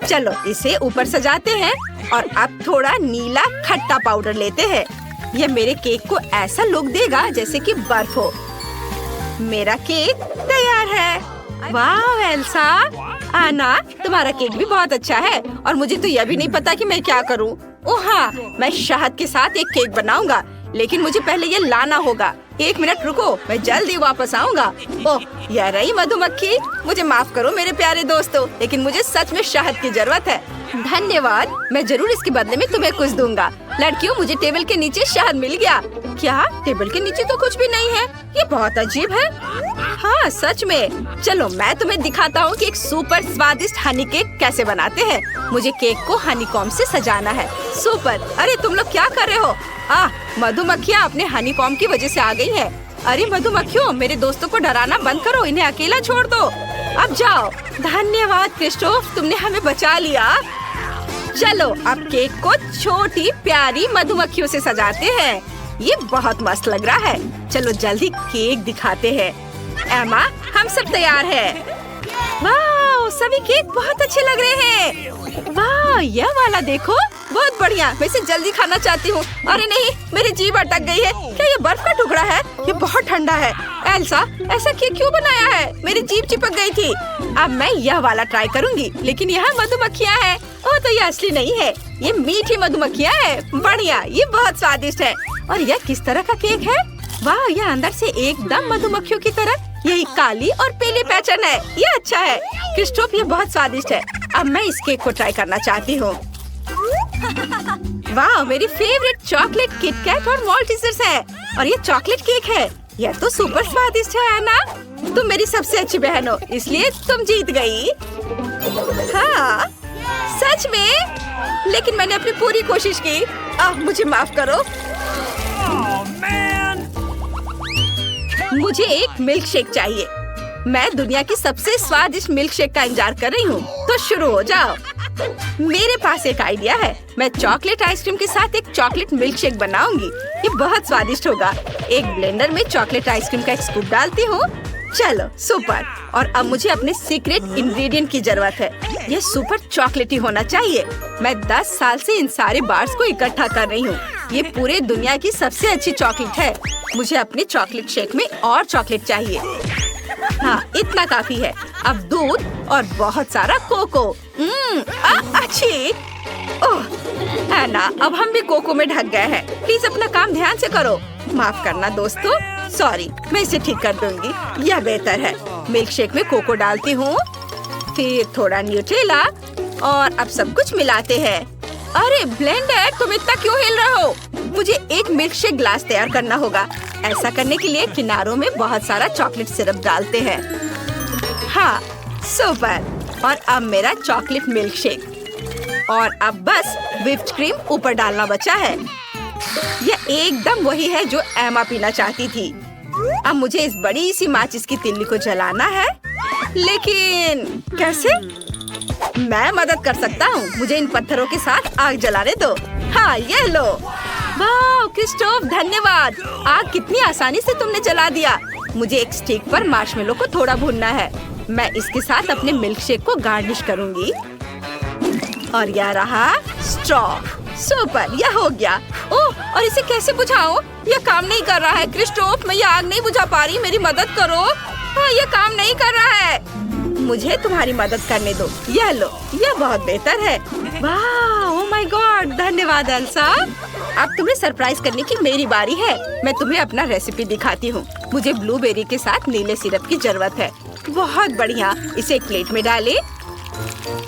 चलो इसे ऊपर सजाते हैं। और अब थोड़ा नीला खट्टा पाउडर लेते हैं। यह मेरे केक को ऐसा लुक देगा जैसे कि बर्फ हो। मेरा केक तैयार है। वाह एल्सा, आना, तुम्हारा केक भी बहुत अच्छा है। और मुझे तो यह भी नहीं पता कि मैं क्या करूं। ओह हाँ, मैं शहद के साथ एक केक बनाऊंगा, लेकिन मुझे पहले ये लाना होगा। 1 मिनट रुको, मैं जल्दी वापस आऊंगा। ओह, यह रही मधुमक्खी। मुझे माफ करो मेरे प्यारे दोस्तों, लेकिन मुझे सच में शहद की जरूरत है। धन्यवाद, मैं जरूर इसके बदले में तुम्हें कुछ दूंगा। लड़कियों, मुझे टेबल के नीचे शहद मिल गया। क्या? टेबल के नीचे तो कुछ भी नहीं है। ये बहुत अजीब है। हाँ सच में। चलो मैं तुम्हें दिखाता हूँ कि एक सुपर स्वादिष्ट हनी केक कैसे बनाते हैं। मुझे केक को हनीकॉम्ब से सजाना है। सुपर। अरे तुम लोग क्या कर रहे हो? मधुमक्खियाँ अपने हनीकॉम्ब की वजह से आ गई है। अरे मधुमक्खियों, मेरे दोस्तों को डराना बंद करो। इन्हें अकेला छोड़ दो। अब जाओ। धन्यवाद क्रिस्टोफ, तुमने हमें बचा लिया। चलो अब केक को छोटी प्यारी मधुमक्खियों से सजाते हैं। ये बहुत मस्त लग रहा है। चलो जल्दी केक दिखाते हैं। एमा, हम सब तैयार हैं। वाह, सभी केक बहुत अच्छे लग रहे हैं। वाह, यह वाला देखो, बहुत बढ़िया। मैं इसे जल्दी खाना चाहती हूँ। अरे नहीं, मेरी जीभ अटक गई है। क्या ये बर्फ का टुकड़ा है? ये बहुत ठंडा है। एल्सा, ऐसा केक क्यों बनाया है? मेरी जीभ चिपक गई थी। अब मैं यह वाला ट्राई करूँगी, लेकिन यहाँ मधुमक्खियाँ हैं। ओह, तो ये असली नहीं है, ये मीठी मधुमक्खियाँ हैं। बढ़िया, ये बहुत स्वादिष्ट है। और यह किस तरह का केक है? वाह, यह अंदर से एकदम मधुमक्खियों की तरह। यही काली और पीली पैटर्न है। ये अच्छा है। क्रिस्टोफ, ये बहुत स्वादिष्ट है। अब मैं इस केक को ट्राई करना चाहती हूँ। वाह, मेरी फेवरेट चॉकलेट किटकैट और मॉल्टिसर्स है। और ये चॉकलेट केक है। यह तो सुपर स्वादिष्ट है ना? तुम मेरी सबसे अच्छी बहन हो, इसलिए तुम जीत गई। हाँ सच में, लेकिन मैंने अपनी पूरी कोशिश की। मुझे माफ करो। मुझे एक मिल्क शेक चाहिए। मैं दुनिया की सबसे स्वादिष्ट मिल्क शेक का इंतजार कर रही हूँ, तो शुरू हो जाओ। मेरे पास एक आइडिया है। मैं चॉकलेट आइसक्रीम के साथ एक चॉकलेट मिल्क शेक बनाऊंगी। ये बहुत स्वादिष्ट होगा। एक ब्लेंडर में चॉकलेट आइसक्रीम का एक स्कूप डालती हूँ। चलो सुपर। और अब मुझे अपने सीक्रेट इंग्रेडिएंट की जरूरत है। ये सुपर चॉकलेटी होना चाहिए। मैं 10 साल से इन सारे बार्स को इकट्ठा कर रही हूँ। ये पूरे दुनिया की सबसे अच्छी चॉकलेट है। मुझे अपने चॉकलेट शेक में और चॉकलेट चाहिए। हाँ, इतना काफी है। अब दूध और बहुत सारा कोको। अच्छी। ओह, है ना, अब हम भी कोको में ढक गए हैं। प्लीज अपना काम ध्यान से करो। माफ करना दोस्तों, सॉरी। मैं इसे ठीक कर दूंगी। यह बेहतर है। मिल्क शेक में कोको डालती हूँ, फिर थोड़ा न्यूट्रेला और अब सब कुछ मिलाते हैं। अरे ब्लेंडर, तुम इतना क्यों हिल रहे हो? मुझे एक मिल्क शेक ग्लास तैयार करना होगा। ऐसा करने के लिए किनारों में बहुत सारा चॉकलेट सिरप डालते हैं। हाँ, सुपर। और अब मेरा चॉकलेट मिल्क शेक। और अब बस व्हिप्ड क्रीम ऊपर डालना बचा है। यह एकदम वही है जो एमा पीना चाहती थी। अब मुझे इस बड़ी सी माचिस की तिल्ली को जलाना है, लेकिन कैसे? मैं मदद कर सकता हूँ। मुझे इन पत्थरों के साथ आग जलाने दो। हाँ, ये लो। वाह क्रिस्टोफ, धन्यवाद। आग कितनी आसानी से तुमने जला दिया। मुझे एक स्टिक पर मार्शमेलो को थोड़ा भूनना है। मैं इसके साथ अपने मिल्क शेक को गार्निश करूंगी। और यह रहा स्ट्रॉ। सुपर, यह हो गया। ओह, और इसे कैसे बुझाऊं? यह काम नहीं कर रहा है। क्रिस्टोफ, मैं यह आग नहीं बुझा पा रही। मेरी मदद करो। हाँ, यह काम नहीं कर रहा है। मुझे तुम्हारी मदद करने दो। यह लो, यह बहुत बेहतर है। वाह, ओह माय गॉड, धन्यवाद एल्सा। अब तुम्हें सरप्राइज करने की मेरी बारी है। मैं तुम्हें अपना रेसिपी दिखाती हूँ। मुझे ब्लूबेरी के साथ नीले सिरप की जरूरत है। बहुत बढ़िया। इसे एक प्लेट में डालें।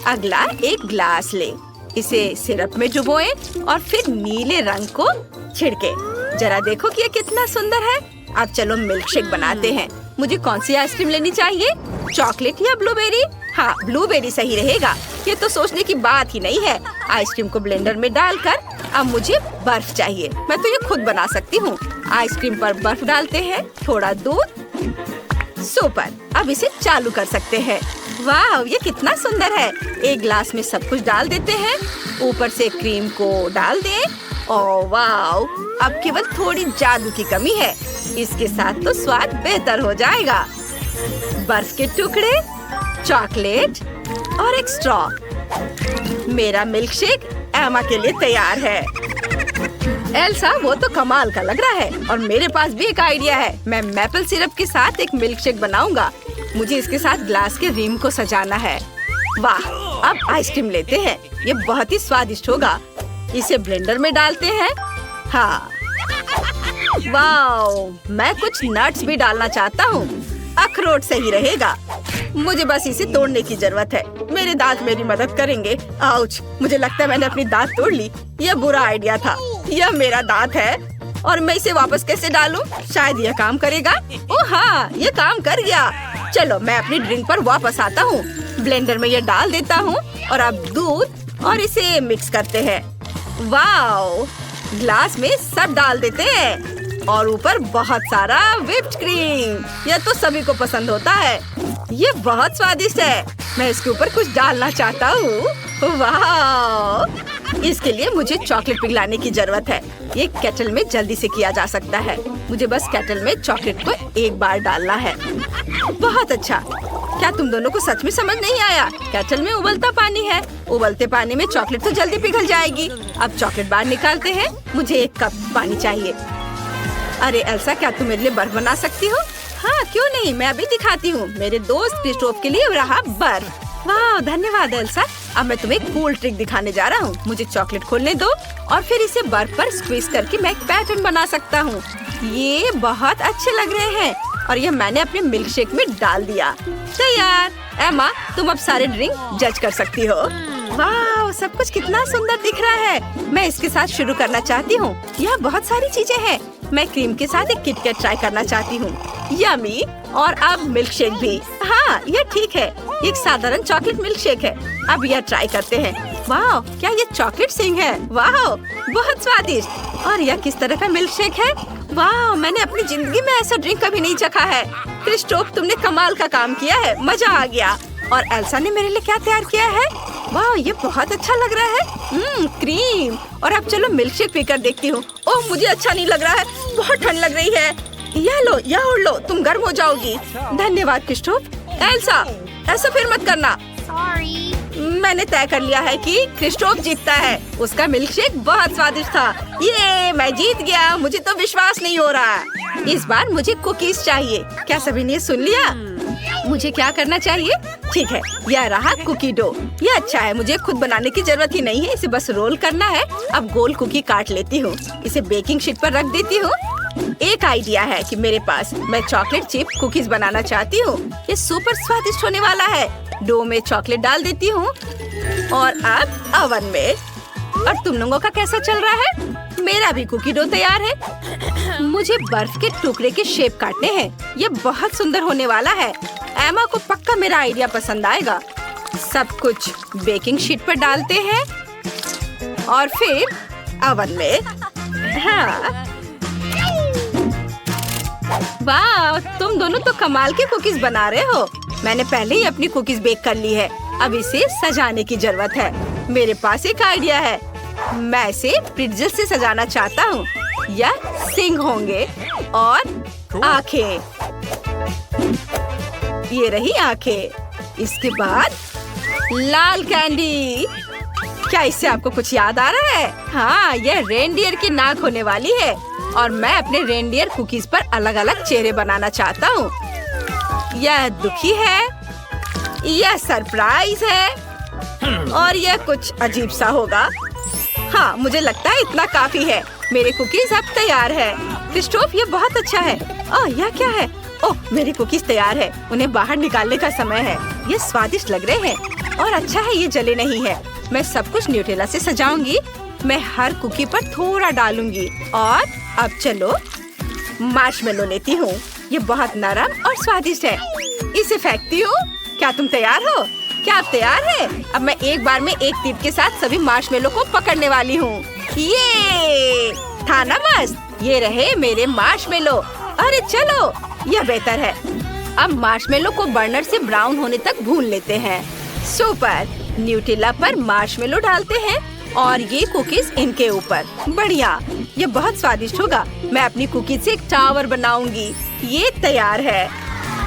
अगला एक ग्लास ले, इसे सिरप में डुबोएं और फिर नीले रंग को छिड़के। जरा देखो कि ये कितना सुंदर है। अब चलो मिल्क शेक बनाते हैं। मुझे कौन सी आइसक्रीम लेनी चाहिए, चॉकलेट या ब्लूबेरी? हाँ, ब्लूबेरी सही रहेगा। ये तो सोचने की बात ही नहीं है। आइसक्रीम को ब्लेंडर में डालकर अब मुझे बर्फ चाहिए। मैं तो ये खुद बना सकती हूँ। आइसक्रीम पर बर्फ डालते हैं, थोड़ा दूध। सुपर, अब इसे चालू कर सकते हैं। वाह, ये कितना सुंदर है। एक ग्लास में सब कुछ डाल देते हैं। ऊपर से क्रीम को डाल दें। ओह वाह, अब केवल थोड़ी जादू की कमी है। इसके साथ तो स्वाद बेहतर हो जाएगा। बर्फ के टुकड़े, चॉकलेट और एक स्ट्रॉ। मेरा मिल्क शेक एमा के लिए तैयार है। एल्सा, वो तो कमाल का लग रहा है। और मेरे पास भी एक आइडिया है। मैं मैपल सिरप के साथ एक मिल्क शेक बनाऊंगा। मुझे इसके साथ ग्लास के रिम को सजाना है। वाह, अब आइसक्रीम लेते हैं। ये बहुत ही स्वादिष्ट होगा। इसे ब्लेंडर में डालते हैं। हाँ, वाह, मैं कुछ नट्स भी डालना चाहता हूँ। अखरोट सही रहेगा। मुझे बस इसे तोड़ने की जरूरत है। मेरे दांत मेरी मदद करेंगे। आउच, मुझे लगता है मैंने अपनी दांत तोड़ ली। यह बुरा आइडिया था। यह मेरा दांत है और मैं इसे वापस कैसे डालूं? शायद यह काम करेगा। ओह हाँ, यह काम कर गया। चलो, मैं अपनी ड्रिंक पर वापस आता हूँ। ब्लेंडर में यह डाल देता हूँ और अब दूध और इसे मिक्स करते हैं। वाओ, ग्लास में सब डाल देते हैं और ऊपर बहुत सारा व्हिप्ड क्रीम। यह तो सभी को पसंद होता है। ये बहुत स्वादिष्ट है। मैं इसके ऊपर कुछ डालना चाहता हूँ। वाह, इसके लिए मुझे चॉकलेट पिघलाने की जरूरत है। ये केटल में जल्दी से किया जा सकता है। मुझे बस केटल में चॉकलेट को एक बार डालना है। बहुत अच्छा। क्या तुम दोनों को सच में समझ नहीं आया? केटल में उबलता पानी है। उबलते पानी में चॉकलेट तो जल्दी पिघल जाएगी। अब चॉकलेट बाहर निकालते हैं। मुझे 1 कप पानी चाहिए। अरे एल्सा, क्या तुम मेरे लिए बर्फ बना सकती हो? हाँ, क्यों नहीं, मैं अभी दिखाती हूँ। मेरे दोस्त क्रिस्टोफ के लिए रहा बर्फ। वाह, धन्यवाद एल्सा। अब मैं तुम्हें एक कूल ट्रिक दिखाने जा रहा हूँ। मुझे चॉकलेट खोलने दो और फिर इसे बर्फ पर स्क्वीज करके मैं एक पैटर्न बना सकता हूँ। ये बहुत अच्छे लग रहे हैं और ये मैंने अपने मिल्क शेक में डाल दिया। तैयार। एमा, तुम अब सारे ड्रिंक जज कर सकती हो। वाह, सब कुछ कितना सुंदर दिख रहा है। मैं इसके साथ शुरू करना चाहती हूँ। यहाँ बहुत सारी चीजें हैं। मैं क्रीम के साथ एक किटकैट ट्राई करना चाहती हूँ। यम्मी। और अब मिल्क शेक भी। हाँ, यह ठीक है। एक साधारण चॉकलेट मिल्क शेक है। अब यह ट्राई करते हैं। वाह, क्या ये चॉकलेट सिंह है? वाह, बहुत स्वादिष्ट। और यह किस तरह का मिल्क शेक है? वाह, मैंने अपनी जिंदगी में ऐसा ड्रिंक कभी नहीं चखा है। क्रिस्टोफ, तुमने कमाल का काम किया है, मजा आ गया। और एल्सा ने मेरे लिए क्या तैयार किया है? वाह, ये बहुत अच्छा लग रहा है। क्रीम। और अब चलो मिल्क शेक पीकर देखती हूँ। ओह, मुझे अच्छा नहीं लग रहा है, बहुत ठंड लग रही है। यह लो, यह ओढ़ लो, तुम गर्म हो जाओगी। धन्यवाद क्रिस्टोफ। एल्सा, ऐसा फिर मत करना। मैंने तय कर लिया है कि क्रिस्टोफ जीतता है। उसका मिल्क शेक बहुत स्वादिष्ट था। ये मैं जीत गया, मुझे तो विश्वास नहीं हो रहा है। इस बार मुझे कुकीज चाहिए। क्या सभी ने सुन लिया? मुझे क्या करना चाहिए? ठीक है, यह रहा कुकी डो। यह अच्छा है, मुझे खुद बनाने की जरूरत ही नहीं है, इसे बस रोल करना है। अब गोल कुकी काट लेती हूँ, इसे बेकिंग शीट पर रख देती हूँ। एक आइडिया है कि मेरे पास, मैं चॉकलेट चिप कुकीज बनाना चाहती हूँ। ये सुपर स्वादिष्ट होने वाला है। डो में चॉकलेट डाल देती हूँ और अब अवन में। और तुम लोगों का कैसा चल रहा है? मेरा भी कुकी डो तैयार है। मुझे बर्फ के टुकड़े के शेप काटने हैं। ये बहुत सुंदर होने वाला है। एमा को पक्का मेरा आइडिया पसंद आएगा। सब कुछ बेकिंग शीट पर डालते हैं और फिर अवन में। हाँ, वाह, तुम दोनों तो कमाल के कुकीज बना रहे हो। मैंने पहले ही अपनी कुकीज बेक कर ली है। अब इसे सजाने की जरूरत है। मेरे पास एक आइडिया है। मैं इसे प्रिट्ज़ल से सजाना चाहता हूँ। यह सिंह होंगे और आंखें। ये रही आंखें। इसके बाद लाल कैंडी। क्या इससे आपको कुछ याद आ रहा है? हाँ, यह रेनडियर की नाक होने वाली है और मैं अपने रेनडियर कुकीज पर अलग अलग चेहरे बनाना चाहता हूँ। यह दुखी है, यह सरप्राइज है और यह कुछ अजीब सा होगा। हाँ, मुझे लगता है इतना काफी है। मेरे कुकीज अब तैयार है। क्रिस्टोफ, ये बहुत अच्छा है। ओह, यह क्या है? ओह, मेरी कुकीज तैयार है। उन्हें बाहर निकालने का समय है। ये स्वादिष्ट लग रहे हैं और अच्छा है ये जले नहीं है। मैं सब कुछ न्यूटेला से सजाऊंगी। मैं हर कुकी पर थोड़ा डालूंगी। और अब चलो मार्शमेलो लेती हूँ। ये बहुत नरम और स्वादिष्ट है। इसे फेंकती हूँ। क्या तुम तैयार हो? क्या आप तैयार हैं? अब मैं एक बार में एक तीर के साथ सभी मार्शमेलो को पकड़ने वाली हूँ। ये था ना मस्त? ये रहे मेरे मार्शमेलो। अरे चलो, यह बेहतर है। अब मार्शमेलो को बर्नर से ब्राउन होने तक भून लेते हैं। सुपर। न्यूटेला पर मार्शमेलो डालते हैं और ये कुकीज इनके ऊपर। बढ़िया, ये बहुत स्वादिष्ट होगा। मैं अपनी कुकीज से एक टावर बनाऊंगी। ये तैयार है।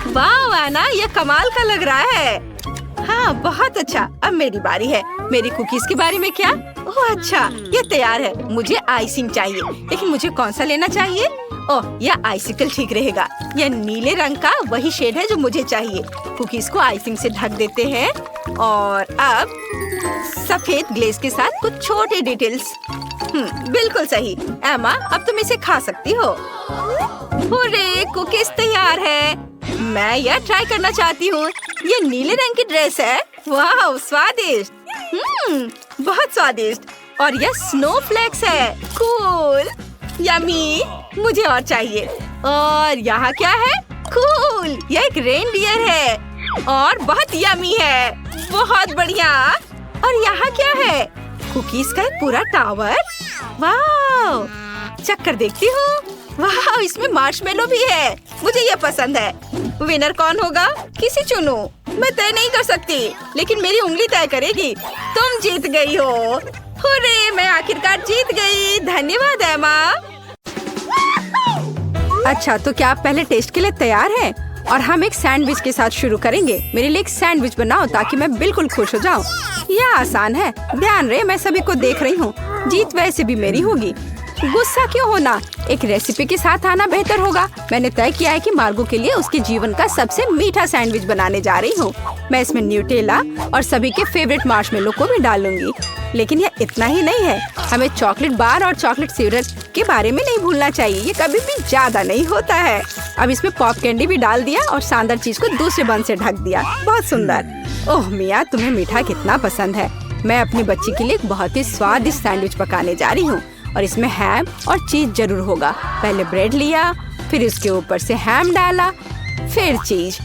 वाह एना, ये कमाल का लग रहा है। हाँ, बहुत अच्छा। अब मेरी बारी है। मेरी कुकीज के बारे में क्या? ओह अच्छा, ये तैयार है। मुझे आइसिंग चाहिए, लेकिन मुझे कौन सा लेना चाहिए? ओह, यह आइसिकल ठीक रहेगा। यह नीले रंग का वही शेड है जो मुझे चाहिए। कुकीज को आइसिंग से ढक देते हैं और अब सफेद ग्लेज के साथ कुछ छोटे डिटेल्स। बिल्कुल सही। एमा, अब तुम इसे खा सकती हो। हुर्रे, कुकीज तैयार है। मैं यह ट्राई करना चाहती हूँ। ये नीले रंग की ड्रेस है। वाह, स्वादिष्ट। बहुत स्वादिष्ट। और यह स्नोफ्लेक्स है। Cool, yummy. मुझे और चाहिए। और यहाँ क्या है? कूल, यह एक रेनडियर है और बहुत यम्मी है। बहुत बढ़िया। और यहाँ क्या है? कुकीज का एक पूरा टावर। वाह, चक्कर देखती हूँ। वाह, इसमें मार्शमेलो भी है। मुझे ये पसंद है। विनर कौन होगा? किसी चुनो। मैं तय नहीं कर सकती, लेकिन मेरी उंगली तय करेगी। तुम जीत गई हो। हुर्रे, मैं आखिरकार जीत गई। धन्यवाद एमा। अच्छा, तो क्या आप पहले टेस्ट के लिए तैयार हैं? और हम एक सैंडविच के साथ शुरू करेंगे। मेरे लिए एक सैंडविच बनाओ ताकि मैं बिल्कुल खुश हो जाऊं। यह आसान है। ध्यान रहे, मैं सभी को देख रही हूँ। जीत वैसे भी मेरी होगी। गुस्सा क्यों होना? एक रेसिपी के साथ आना बेहतर होगा। मैंने तय किया है कि मार्गो के लिए उसके जीवन का सबसे मीठा सैंडविच बनाने जा रही हूँ। मैं इसमें न्यूटेला और सभी के फेवरेट मार्शमेलो को भी डालूंगी। लेकिन यह इतना ही नहीं है। हमें चॉकलेट बार और चॉकलेट सिरप के बारे में नहीं भूलना चाहिए। ये कभी भी ज्यादा नहीं होता है। अब इसमें पॉप कैंडी भी डाल दिया और शानदार चीज को दूसरे बन से ढक दिया। बहुत सुंदर। ओह मिया, तुम्हें मीठा कितना पसंद है। मैं अपनी बच्ची के लिए एक बहुत ही स्वादिष्ट सैंडविच पकाने जा रही हूँ और इसमें हैम और चीज जरूर होगा। पहले ब्रेड लिया, फिर इसके ऊपर से हैम डाला, फिर चीज।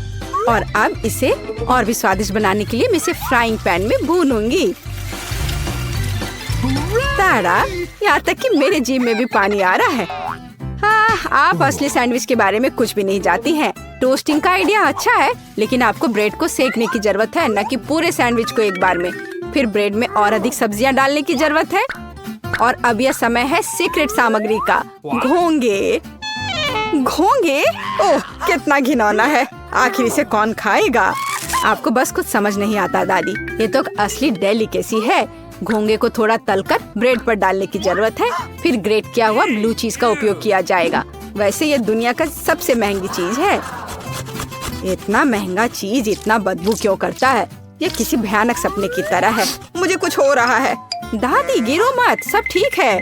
और अब इसे और भी स्वादिष्ट बनाने के लिए मैं इसे फ्राइंग पैन में भूनूंगी। बेचारा, यहाँ तक कि मेरे जीभ में भी पानी आ रहा है। हाँ, आप असली सैंडविच के बारे में कुछ भी नहीं जानती हैं। टोस्टिंग का आइडिया अच्छा है, लेकिन आपको ब्रेड को सेकने की जरूरत है, न कि पूरे सैंडविच को एक बार में। फिर ब्रेड में और अधिक सब्जियां डालने की जरूरत है। और अब यह समय है सीक्रेट सामग्री का, घोंगे। घोंगे? ओह, कितना घिनौना है। आखिर इसे कौन खाएगा? आपको बस कुछ समझ नहीं आता दादी, ये तो असली डेलिकेसी है। घोंगे को थोड़ा तलकर ब्रेड पर डालने की जरूरत है। फिर ग्रेट किया हुआ ब्लू चीज का उपयोग किया जाएगा। वैसे ये दुनिया का सबसे महंगी चीज है। इतना महंगा चीज इतना बदबू क्यों करता है? ये किसी भयानक सपने की तरह है। मुझे कुछ हो रहा है। दादी गिरो मत, सब ठीक है।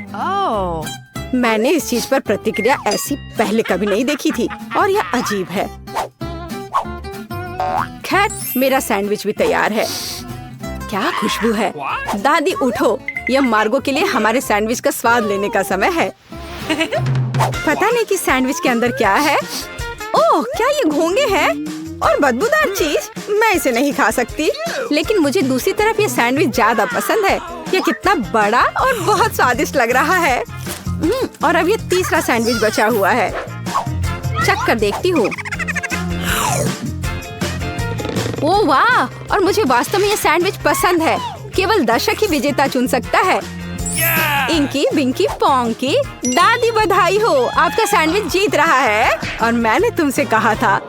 मैंने इस चीज पर प्रतिक्रिया ऐसी पहले कभी नहीं देखी थी और यह अजीब है। खैर, मेरा सैंडविच भी तैयार है। क्या खुशबू है। दादी उठो, यह मार्गो के लिए हमारे सैंडविच का स्वाद लेने का समय है। पता नहीं कि सैंडविच के अंदर क्या है। ओह, क्या ये घोंगे हैं और बदबूदार चीज? मैं इसे नहीं खा सकती। लेकिन मुझे दूसरी तरफ ये सैंडविच ज्यादा पसंद है। ये कितना बड़ा और बहुत स्वादिष्ट लग रहा है। और अब ये तीसरा सैंडविच बचा हुआ है। चख कर देखती हूँ। ओह वाह! और मुझे वास्तव में ये सैंडविच पसंद है। केवल दर्शक ही विजेता चुन सकता है। इंकी बिंकी पोंकी, दादी बधाई हो, आपका सैंडविच जीत रहा है। और मैंने तुमसे कहा था।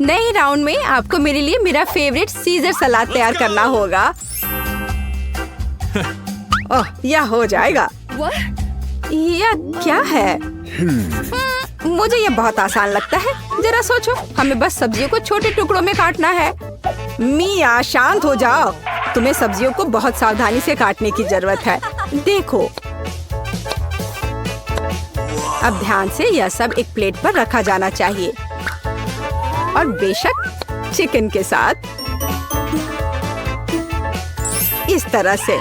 नए राउंड में आपको मेरे लिए मेरा फेवरेट सीजर सलाद तैयार करना होगा। ओह, यह हो जाएगा। यह क्या है? मुझे यह बहुत आसान लगता है। जरा सोचो, हमें बस सब्जियों को छोटे टुकड़ों में काटना है। मिया, शांत हो जाओ। तुम्हें सब्जियों को बहुत सावधानी से काटने की जरूरत है। देखो, अब ध्यान से यह सब एक प्लेट पर रखा जाना चाहिए। और बेशक चिकन के साथ इस तरह से।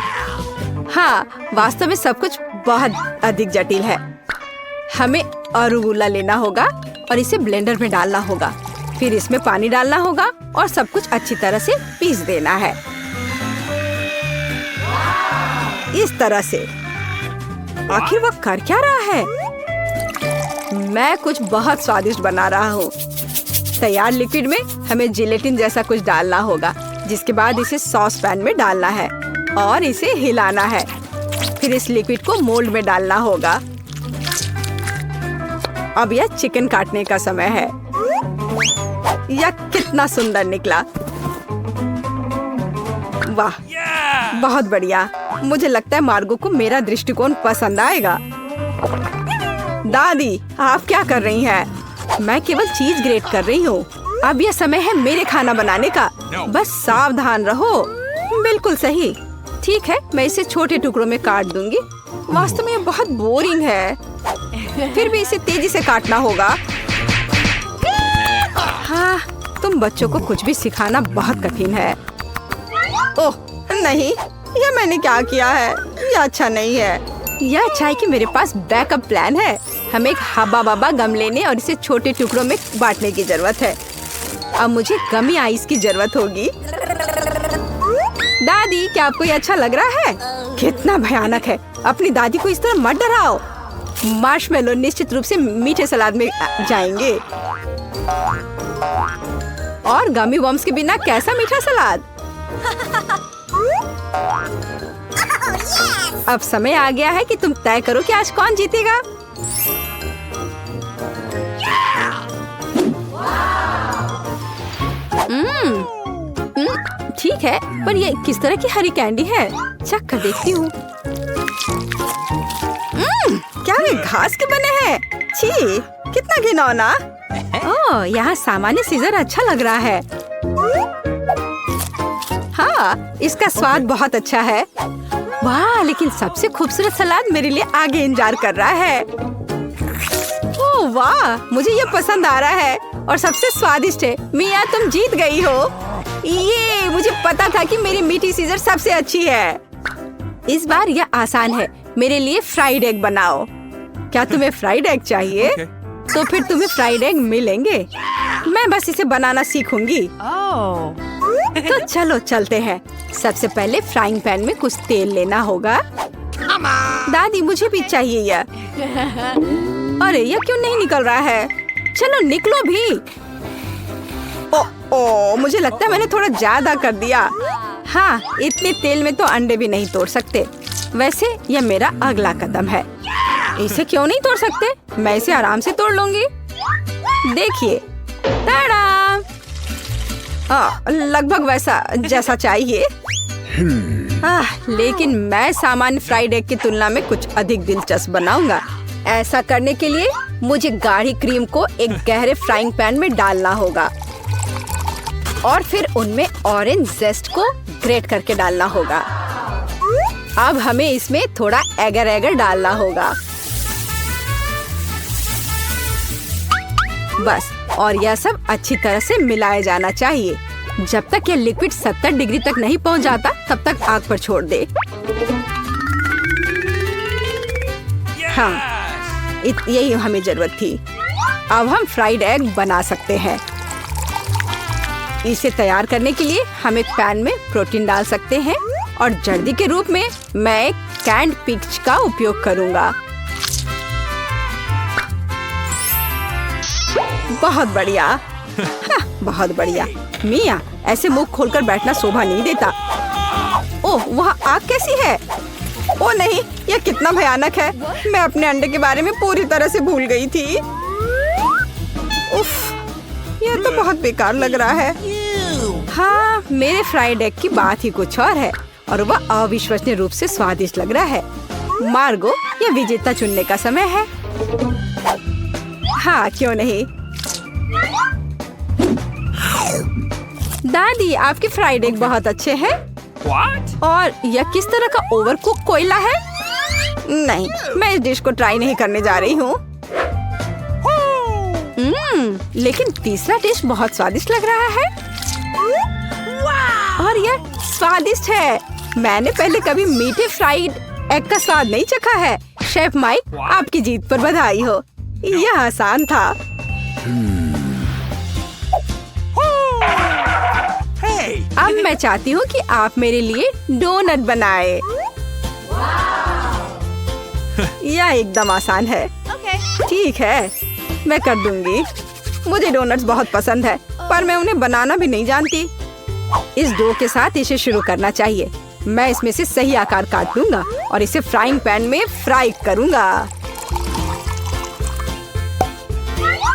हाँ, वास्तव में सब कुछ बहुत अधिक जटिल है। हमें अरुगुला लेना होगा और इसे ब्लेंडर में डालना होगा। फिर इसमें पानी डालना होगा और सब कुछ अच्छी तरह से पीस देना है। इस तरह से। आखिर वो कर क्या रहा है? मैं कुछ बहुत स्वादिष्ट बना रहा हूँ। तैयार लिक्विड में हमें जिलेटिन जैसा कुछ डालना होगा, जिसके बाद इसे सॉस पैन में डालना है और इसे हिलाना है। फिर इस लिक्विड को मोल्ड में डालना होगा। अब यह चिकन काटने का समय है। यह कितना सुंदर निकला। वाह, बहुत बढ़िया। मुझे लगता है मार्गो को मेरा दृष्टिकोण पसंद आएगा। दादी, आप क्या कर रही हैं? मैं केवल चीज ग्रेट कर रही हूँ। अब यह समय है मेरे खाना बनाने का। बस सावधान रहो। बिल्कुल सही। ठीक है, मैं इसे छोटे टुकड़ों में काट दूंगी। वास्तव में यह बहुत बोरिंग है। फिर भी इसे तेजी से काटना होगा। हाँ, तुम बच्चों को कुछ भी सिखाना बहुत कठिन है। ओह नहीं, यह मैंने क्या किया है? यह अच्छा नहीं है। यह अच्छा है कि मेरे पास बैकअप प्लान है। हमें एक हब्बा बब्बा गम लेने और इसे छोटे टुकड़ों में बांटने की जरूरत है। अब मुझे गमी आइस की जरूरत होगी। दादी, क्या आपको ये अच्छा लग रहा है? कितना भयानक है। अपनी दादी को इस तरह मत डराओ। मार्शमेलो निश्चित रूप से मीठे सलाद में जाएंगे। और गमी वर्म्स के बिना कैसा मीठा सलाद? अब समय आ गया है कि तुम तय करो कि आज कौन जीतेगा। ठीक है, पर ये किस तरह की हरी कैंडी है? चख कर देखती हूँ। क्या वे घास के बने हैं? छी, कितना घिनौना। ओह, यहाँ सामान्य सीजर अच्छा लग रहा है। हाँ, इसका स्वाद बहुत अच्छा है। वाह, लेकिन सबसे खूबसूरत सलाद मेरे लिए आगे इंतजार कर रहा है। ओह वाह, मुझे ये पसंद आ रहा है और सबसे स्वादिष्ट है। मिया, तुम जीत गई हो। ये मुझे पता था कि मेरी मीठी सीजर सबसे अच्छी है। इस बार यह आसान है। मेरे लिए फ्राइड एग बनाओ। क्या तुम्हें फ्राइड एग चाहिए? तो फिर तुम्हें फ्राइड एग मिलेंगे। मैं बस इसे बनाना सीखूंगी। तो चलो चलते हैं। सबसे पहले फ्राइंग पैन में कुछ तेल लेना होगा। दादी मुझे भी चाहिए यह। अरे यह क्यों नहीं निकल रहा है? चलो निकलो भी। ओ, मुझे लगता है मैंने थोड़ा ज्यादा कर दिया। हाँ, इतने तेल में तो अंडे भी नहीं तोड़ सकते। वैसे यह मेरा अगला कदम है। इसे क्यों नहीं तोड़ सकते? मैं इसे आराम से तोड़ लूंगी। देखिए, ताड़ा! लगभग वैसा जैसा चाहिए। लेकिन मैं सामान्य फ्राइड एग की तुलना में कुछ अधिक दिलचस्प बनाऊंगा। ऐसा करने के लिए मुझे गाढ़ी क्रीम को एक गहरे फ्राइंग पैन में डालना होगा और फिर उनमें ऑरेंज जेस्ट को ग्रेट करके डालना होगा। अब हमें इसमें थोड़ा एगर एगर डालना होगा। बस, और यह सब अच्छी तरह से मिलाया जाना चाहिए। जब तक यह लिक्विड 70 डिग्री तक नहीं पहुंच जाता, तब तक आग पर छोड़ दे। हाँ, यही हमें जरूरत थी। अब हम फ्राइड एग बना सकते हैं। इसे तैयार करने के लिए हम एक पैन में प्रोटीन डाल सकते हैं और जर्दी के रूप में मैं एक कैंड पीच का उपयोग करूंगा। बहुत बढ़िया। हाँ, बहुत बढ़िया। मिया, ऐसे मुंह खोलकर बैठना शोभा नहीं देता। ओह, वहाँ आग कैसी है? ओह नहीं, यह कितना भयानक है। मैं अपने अंडे के बारे में पूरी तरह से भूल गई थी। उफ, यह तो बहुत बेकार लग रहा है। हाँ, मेरे फ्राइड एग की बात ही कुछ और है और वह अविश्वसनीय रूप से स्वादिष्ट लग रहा है। मार्गो, यह विजेता चुनने का समय है। हाँ, क्यों नहीं। दादी, आपके फ्राइड एग बहुत अच्छे हैं। और यह किस तरह का ओवरकुक कोयला है? नहीं, मैं इस डिश को ट्राई नहीं करने जा रही हूँ। लेकिन तीसरा डिश बहुत स्वादिष्ट लग रहा है। और यह स्वादिष्ट है। मैंने पहले कभी मीठे फ्राइड एग का स्वाद नहीं चखा है। शेफ माइक, आपकी जीत पर बधाई हो। यह आसान था। अब मैं चाहती हूँ कि आप मेरे लिए डोनट बनाए। यह एकदम आसान है। ठीक है, मैं कर दूंगी। मुझे डोनट्स बहुत पसंद है, पर मैं उन्हें बनाना भी नहीं जानती। इस डो के साथ इसे शुरू करना चाहिए। मैं इसमें से सही आकार काट लूंगा और इसे फ्राइंग पैन में फ्राई करूंगा।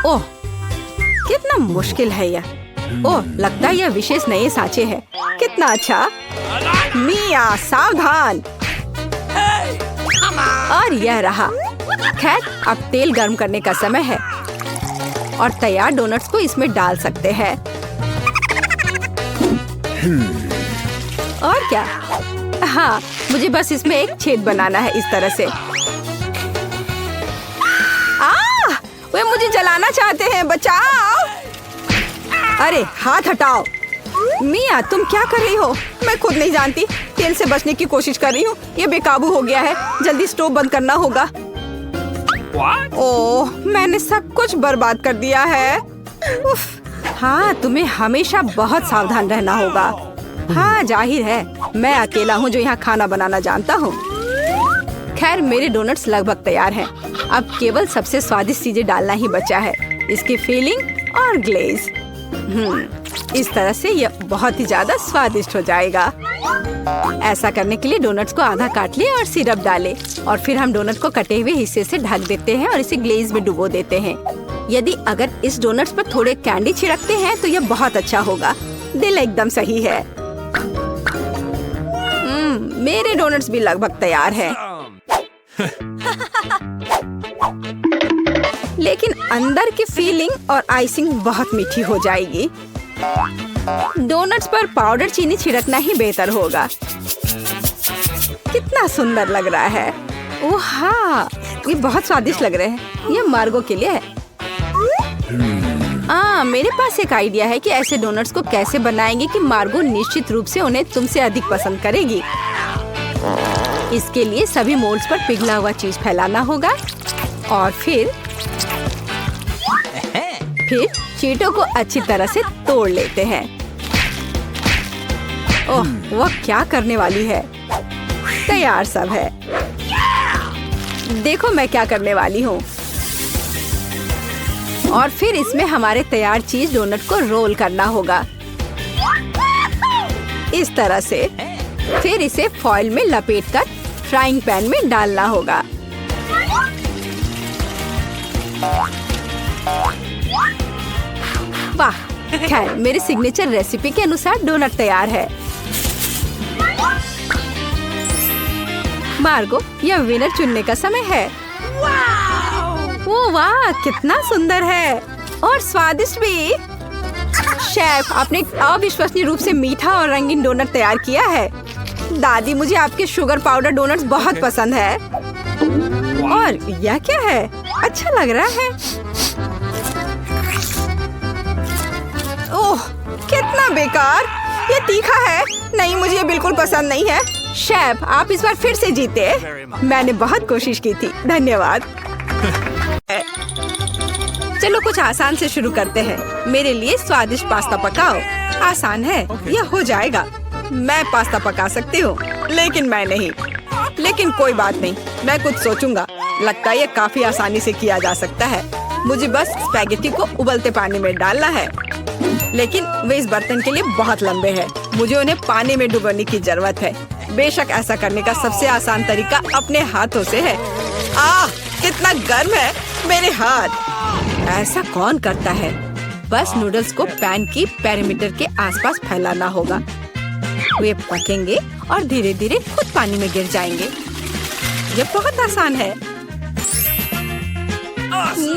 ओह, कितना मुश्किल है यह। ओह, लगता है यह विशेष नए सांचे है। कितना अच्छा। मिया, सावधान। और यह रहा। खैर, अब तेल गर्म करने का समय है और तैयार डोनट्स को इसमें डाल सकते हैं। और क्या? हाँ, मुझे बस इसमें एक छेद बनाना है इस तरह से। वे मुझे जलाना चाहते हैं, बचाओ। अरे हाथ हटाओ। मिया, तुम क्या कर रही हो? मैं खुद नहीं जानती। तेल से बचने की कोशिश कर रही हूँ। ये बेकाबू हो गया है। जल्दी स्टोव बंद करना होगा। ओह, मैंने सब कुछ बर्बाद कर दिया है। उफ, हाँ, तुम्हें हमेशा बहुत सावधान रहना होगा। हाँ, जाहिर है, मैं अकेला हूँ जो यहाँ खाना बनाना जानता हूँ। खैर, मेरे डोनट्स लगभग तैयार हैं। अब केवल सबसे स्वादिष्ट चीजें डालना ही बचा है, इसकी फिलिंग और ग्लेज। इस तरह से यह बहुत ही ज्यादा स्वादिष्ट हो जाएगा। ऐसा करने के लिए डोनट्स को आधा काट ले और सिरप डाले और फिर हम डोनट को कटे हुए हिस्से से ढक देते हैं और इसे ग्लेज में डुबो देते हैं। यदि अगर इस डोनट्स पर थोड़े कैंडी छिड़कते हैं तो यह बहुत अच्छा होगा। दिल एकदम सही है। मेरे डोनट्स भी लगभग तैयार हैं। लेकिन अंदर की फीलिंग और आइसिंग बहुत मीठी हो जाएगी। डोनट्स पर पाउडर चीनी छिड़कना ही बेहतर होगा। कितना सुंदर लग रहा है। ओह हाँ, ये बहुत स्वादिष्ट लग रहे हैं। ये मार्गो के लिए है। मेरे पास एक आइडिया है कि ऐसे डोनट्स को कैसे बनाएंगे कि मार्गो निश्चित रूप से उन्हें तुमसे अधिक पसंद करेगी। इसके लिए सभी मोल्ड्स पर पिघला हुआ चीज फैलाना होगा और फिर चीटों को अच्छी तरह से तोड़ लेते हैं। ओह, वो क्या करने वाली है? तैयार सब है। देखो मैं क्या करने वाली हूँ। और फिर इसमें हमारे तैयार चीज डोनट को रोल करना होगा इस तरह से। फिर इसे फॉइल में लपेटकर फ्राइंग पैन में डालना होगा। वाह, खैर मेरी सिग्नेचर रेसिपी के अनुसार डोनट तैयार है। मार्गो, यह विनर चुनने का समय है। ओ वाह, कितना सुंदर है और स्वादिष्ट भी। शेफ, आपने एक अविश्वसनीय रूप से मीठा और रंगीन डोनट तैयार किया है। दादी, मुझे आपके शुगर पाउडर डोनट्स बहुत पसंद है। और यह क्या है? अच्छा लग रहा है। ओह, कितना बेकार। ये तीखा है। नहीं, मुझे ये बिल्कुल पसंद नहीं है। शेफ, आप इस बार फिर से जीते। मैंने बहुत कोशिश की थी। धन्यवाद। चलो कुछ आसान से शुरू करते हैं। मेरे लिए स्वादिष्ट पास्ता पकाओ। आसान है, यह हो जाएगा। मैं पास्ता पका सकती हूँ, लेकिन मैं नहीं। लेकिन कोई बात नहीं, मैं कुछ सोचूंगा। लगता है ये काफी आसानी से किया जा सकता है। मुझे बस स्पैगेटी को उबलते पानी में डालना है, लेकिन वे इस बर्तन के लिए बहुत लंबे हैं। मुझे उन्हें पानी में डुबोने की जरूरत है। बेशक ऐसा करने का सबसे आसान तरीका अपने हाथों से है। आह, कितना गर्म है मेरे हाथ। ऐसा कौन करता है? बस नूडल्स को पैन की पेरीमीटर के आसपास फैलाना होगा। वे पकेंगे और धीरे धीरे खुद पानी में गिर जाएंगे। यह बहुत आसान है।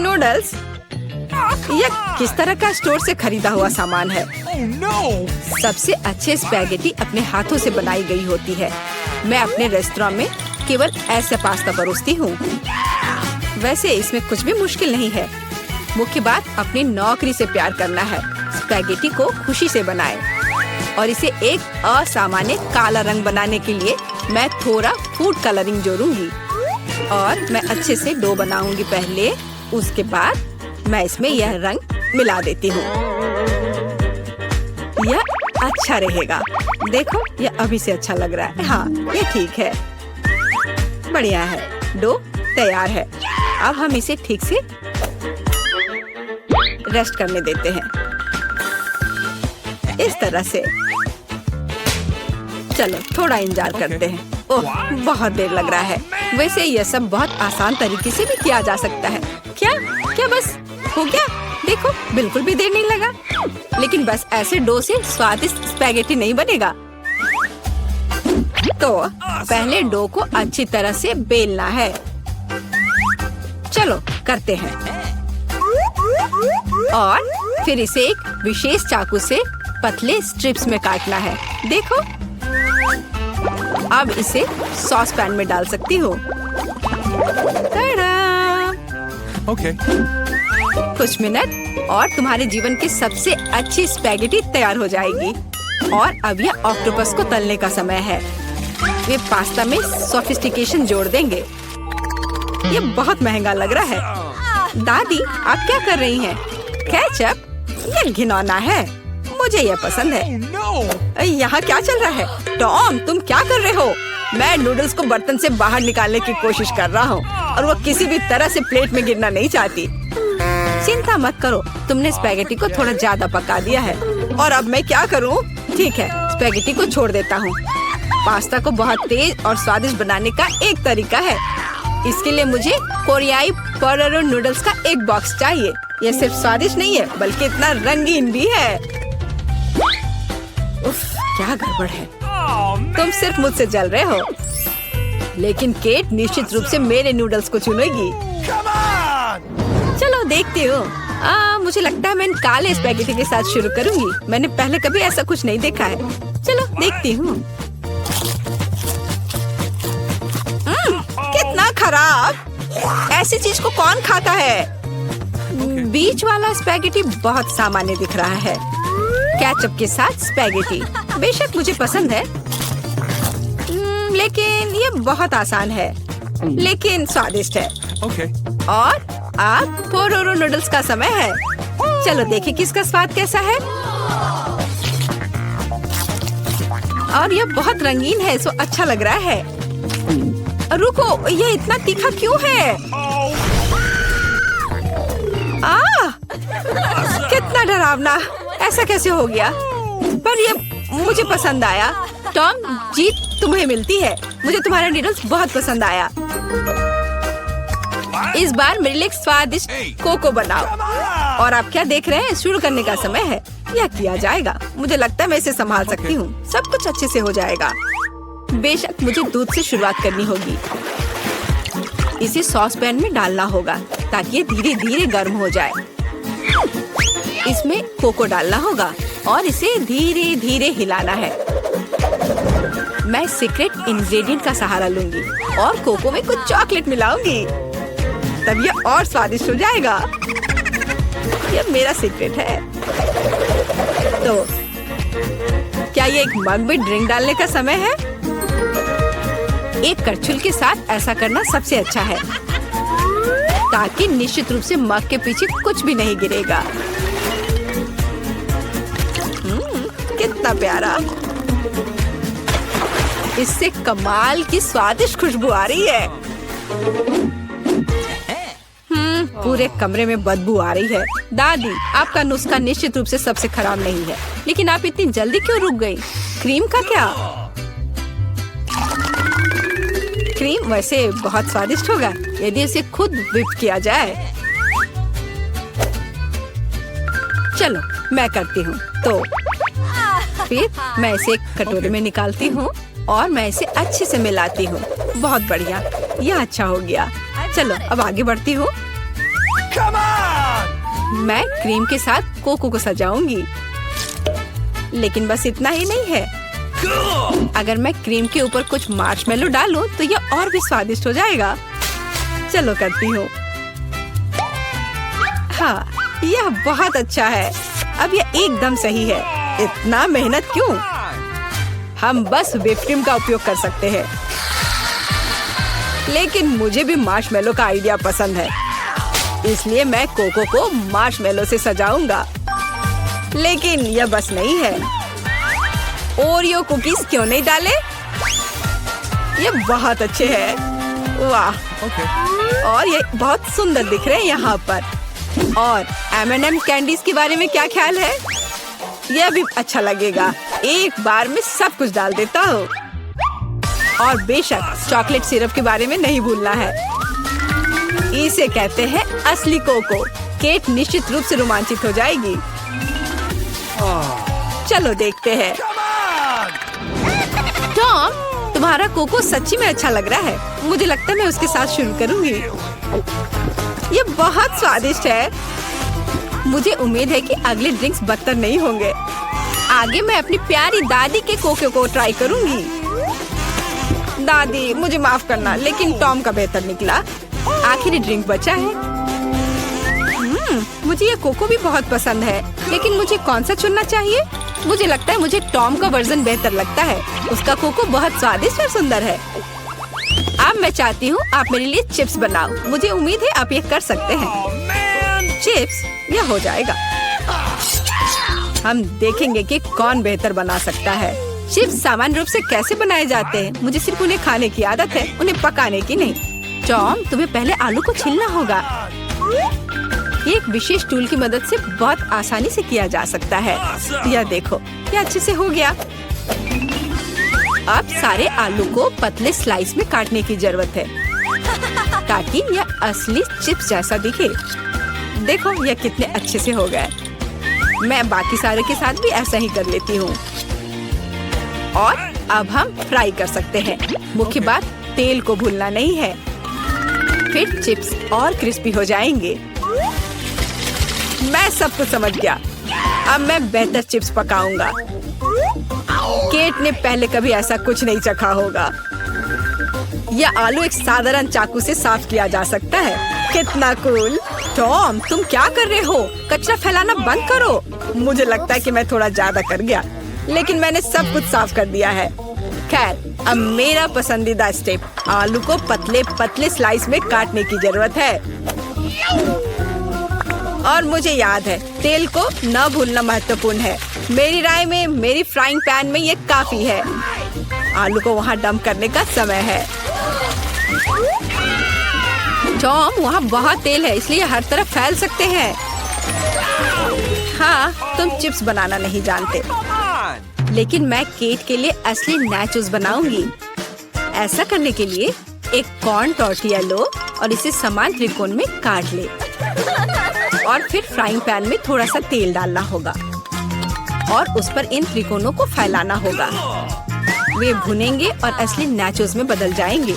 नूडल्स, यह किस तरह का स्टोर से खरीदा हुआ सामान है। सबसे अच्छे स्पैगेटी अपने हाथों से बनाई गई होती है। मैं अपने रेस्टोरेंट में केवल ऐसे पास्ता परोसती हूँ। वैसे इसमें कुछ भी मुश्किल नहीं है। मुख्य बात अपनी नौकरी से प्यार करना है। स्पैगेटी को खुशी से बनाएं। और इसे एक असामान्य काला रंग बनाने के लिए मैं थोड़ा फूड कलरिंग जोड़ूंगी। और मैं अच्छे से डो बनाऊंगी पहले, उसके बाद मैं इसमें यह रंग मिला देती हूँ। यह अच्छा रहेगा। देखो, यह अभी से अच्छा लग रहा है। हाँ, ये ठीक है। बढ़िया है। डो तैयार है। अब हम इसे ठीक से रेस्ट करने देते हैं इस तरह से। चलो थोड़ा इंतजार करते हैं। ओह, बहुत देर लग रहा है। वैसे यह सब बहुत आसान तरीके से भी किया जा सकता है। क्या बस हो गया? देखो, बिल्कुल भी देर नहीं लगा। लेकिन बस ऐसे डो से स्वादिष्ट स्पैगेटी नहीं बनेगा। तो पहले डो को अच्छी तरह से बेलना है। चलो करते हैं। और फिर इसे एक विशेष चाकू से पतले स्ट्रिप्स में काटना है। देखो, अब इसे सॉस पैन में डाल सकती हूँ। Okay. कुछ मिनट और तुम्हारे जीवन की सबसे अच्छी स्पैगेटी तैयार हो जाएगी। और अब यह ऑक्टोपस को तलने का समय है। वे पास्ता में सोफिस्टिकेशन जोड़ देंगे। ये बहुत महंगा लग रहा है। दादी, आप क्या कर रही हैं? केचप? ये घिनौना है। मुझे यह पसंद है। यहाँ क्या चल रहा है? टॉम, तुम क्या कर रहे हो? मैं नूडल्स को बर्तन से बाहर निकालने की कोशिश कर रहा हूँ और वो किसी भी तरह से प्लेट में गिरना नहीं चाहती। चिंता मत करो, तुमने स्पैगेटी को थोड़ा ज्यादा पका दिया है। और अब मैं क्या करूँ? ठीक है, स्पैगेटी को छोड़ देता हूँ। पास्ता को बहुत तेज और स्वादिष्ट बनाने का एक तरीका है। इसके लिए मुझे कोरियाई पोटेटो नूडल्स का एक बॉक्स चाहिए। यह सिर्फ स्वादिष्ट नहीं है, बल्कि इतना रंगीन भी है। उफ, क्या गड़बड़ है। तुम सिर्फ मुझसे जल रहे हो। लेकिन केट निश्चित रूप से मेरे नूडल्स को चुनेगी। चलो देखती हूँ। मुझे लगता है मैं काले स्पैगेटी के साथ शुरू करूंगी। मैंने पहले कभी ऐसा कुछ नहीं देखा है। चलो देखती हूँ। कितना खराब। ऐसी चीज को कौन खाता है? बीच वाला स्पैगेटी बहुत सामान्य दिख रहा है। केचप के साथ स्पैगेटी बेशक मुझे पसंद है, लेकिन ये बहुत आसान है, लेकिन स्वादिष्ट है। Okay. और अब पोटेटो नूडल्स का समय है। चलो देखें किसका स्वाद कैसा है। और यह बहुत रंगीन है, सो अच्छा लग रहा है। रुको, ये इतना तीखा क्यों है? कितना डरावना, ऐसा कैसे हो गया? पर ये मुझे पसंद आया। टॉम, जीत तुम्हें मिलती है। मुझे तुम्हारा नूडल्स बहुत पसंद आया। इस बार मेरे लिए एक स्वादिष्ट कोको बनाओ। और आप क्या देख रहे हैं? शुरू करने का समय है। यह किया जाएगा। मुझे लगता है मैं इसे संभाल सकती हूँ। सब कुछ अच्छे से हो जाएगा। बेशक मुझे दूध से शुरुआत करनी होगी। इसे सॉस पैन में डालना होगा ताकि ये धीरे धीरे गर्म हो जाए। इसमें कोको डालना होगा और इसे धीरे धीरे हिलाना है। मैं सीक्रेट इंग्रेडिएंट का सहारा लूंगी और कोको में कुछ चॉकलेट मिलाऊंगी, तब ये और स्वादिष्ट हो जाएगा। ये मेरा सीक्रेट है। तो क्या ये एक मग में ड्रिंक डालने का समय है? एक करछुल के साथ ऐसा करना सबसे अच्छा है ताकि निश्चित रूप से मग के पीछे कुछ भी नहीं गिरेगा। कितना प्यारा। इससे कमाल की स्वादिष्ट खुशबू आ रही है। पूरे कमरे में बदबू आ रही है। दादी, आपका नुस्खा निश्चित रूप से सबसे खराब नहीं है, लेकिन आप इतनी जल्दी क्यों रुक गई? क्रीम का क्या? क्रीम वैसे बहुत स्वादिष्ट होगा यदि इसे खुद व्हिप किया जाए। चलो मैं करती हूँ। तो फिर मैं इसे एक कटोरे में निकालती हूँ और मैं इसे अच्छे से मिलाती हूँ। बहुत बढ़िया, यह अच्छा हो गया। चलो अब आगे बढ़ती हूँ। मैं क्रीम के साथ कोको को सजाऊंगी, लेकिन बस इतना ही नहीं है। अगर मैं क्रीम के ऊपर कुछ मार्शमेलो डालूं तो यह और भी स्वादिष्ट हो जाएगा। चलो करती हूँ। हाँ, यह बहुत अच्छा है। अब यह एकदम सही है। इतना मेहनत क्यों? हम बस व्हिप क्रीम का उपयोग कर सकते हैं। लेकिन मुझे भी मार्शमेलो का आइडिया पसंद है, इसलिए मैं कोको को मार्शमेलो से सजाऊंगा। लेकिन यह बस नहीं है। ओरियो कुकीज क्यों नहीं डाले? ये बहुत अच्छे हैं। वाह। और ये बहुत सुंदर दिख रहे हैं यहाँ पर। और M&M कैंडीज के बारे में क्या ख्याल है? यह भी अच्छा लगेगा। एक बार में सब कुछ डाल देता हूँ। और बेशक चॉकलेट सिरप के बारे में नहीं भूलना है। इसे कहते हैं असली कोको। केट निश्चित रूप से रोमांचित हो जाएगी। चलो देखते हैं। टॉम, तुम्हारा कोको सच्ची में अच्छा लग रहा है। मुझे लगता है मैं उसके साथ शुरू करूंगी। ये बहुत स्वादिष्ट है। मुझे उम्मीद है कि अगले ड्रिंक्स बदतर नहीं होंगे। आगे मैं अपनी प्यारी दादी के कोको को ट्राई करूंगी। दादी, मुझे माफ करना, लेकिन टॉम का बेहतर निकला। आखिरी ड्रिंक बचा है। मुझे ये कोको भी बहुत पसंद है, लेकिन मुझे कौन सा चुनना चाहिए? मुझे लगता है मुझे टॉम का वर्जन बेहतर लगता है। उसका कोको बहुत स्वादिष्ट और सुंदर है। अब मैं चाहती हूँ आप मेरे लिए चिप्स बनाओ। मुझे उम्मीद है आप ये कर सकते हैं। चिप्स, यह हो जाएगा। हम देखेंगे कि कौन बेहतर बना सकता है। चिप्स सामान्य रूप से कैसे बनाए जाते हैं? मुझे सिर्फ उन्हें खाने की आदत है, उन्हें पकाने की नहीं। टॉम, तुम्हें पहले आलू को छीलना होगा। एक विशेष टूल की मदद से बहुत आसानी से किया जा सकता है। यह देखो, यह अच्छे से हो गया। अब सारे आलू को पतले स्लाइस में काटने की जरूरत है ताकि यह असली चिप्स जैसा दिखे। देखो यह कितने अच्छे से हो गए। मैं बाकी सारे के साथ भी ऐसा ही कर लेती हूँ। और अब हम फ्राई कर सकते हैं। मुख्य बात, तेल को भूलना नहीं है। फिर चिप्स और क्रिस्पी हो जाएंगे। मैं सब कुछ समझ गया। अब मैं बेहतर चिप्स पकाऊंगा। केट ने पहले कभी ऐसा कुछ नहीं चखा होगा। यह आलू एक साधारण चाकू से साफ किया जा सकता है। कितना कूल। टॉम, तुम क्या कर रहे हो? कचरा फैलाना बंद करो। मुझे लगता है कि मैं थोड़ा ज्यादा कर गया, लेकिन मैंने सब कुछ साफ कर दिया है। खैर, अब मेरा पसंदीदा स्टेप, आलू को पतले पतले स्लाइस में काटने की जरूरत है। और मुझे याद है, तेल को न भूलना महत्वपूर्ण है। मेरी राय में मेरी फ्राइंग पैन में ये काफी है। आलू को वहाँ डंप करने का समय है। टॉम, वहाँ बहुत तेल है इसलिए हर तरफ फैल सकते हैं। हाँ, तुम चिप्स बनाना नहीं जानते, लेकिन मैं केट के लिए असली नाचोस बनाऊंगी। ऐसा करने के लिए एक कॉर्न टॉर्टिया लो और इसे समान त्रिकोण में काट ले और फिर फ्राइंग पैन में थोड़ा सा तेल डालना होगा और उस पर इन त्रिकोणों को फैलाना होगा। वे भुनेंगे और असली नाचोस में बदल जाएंगे।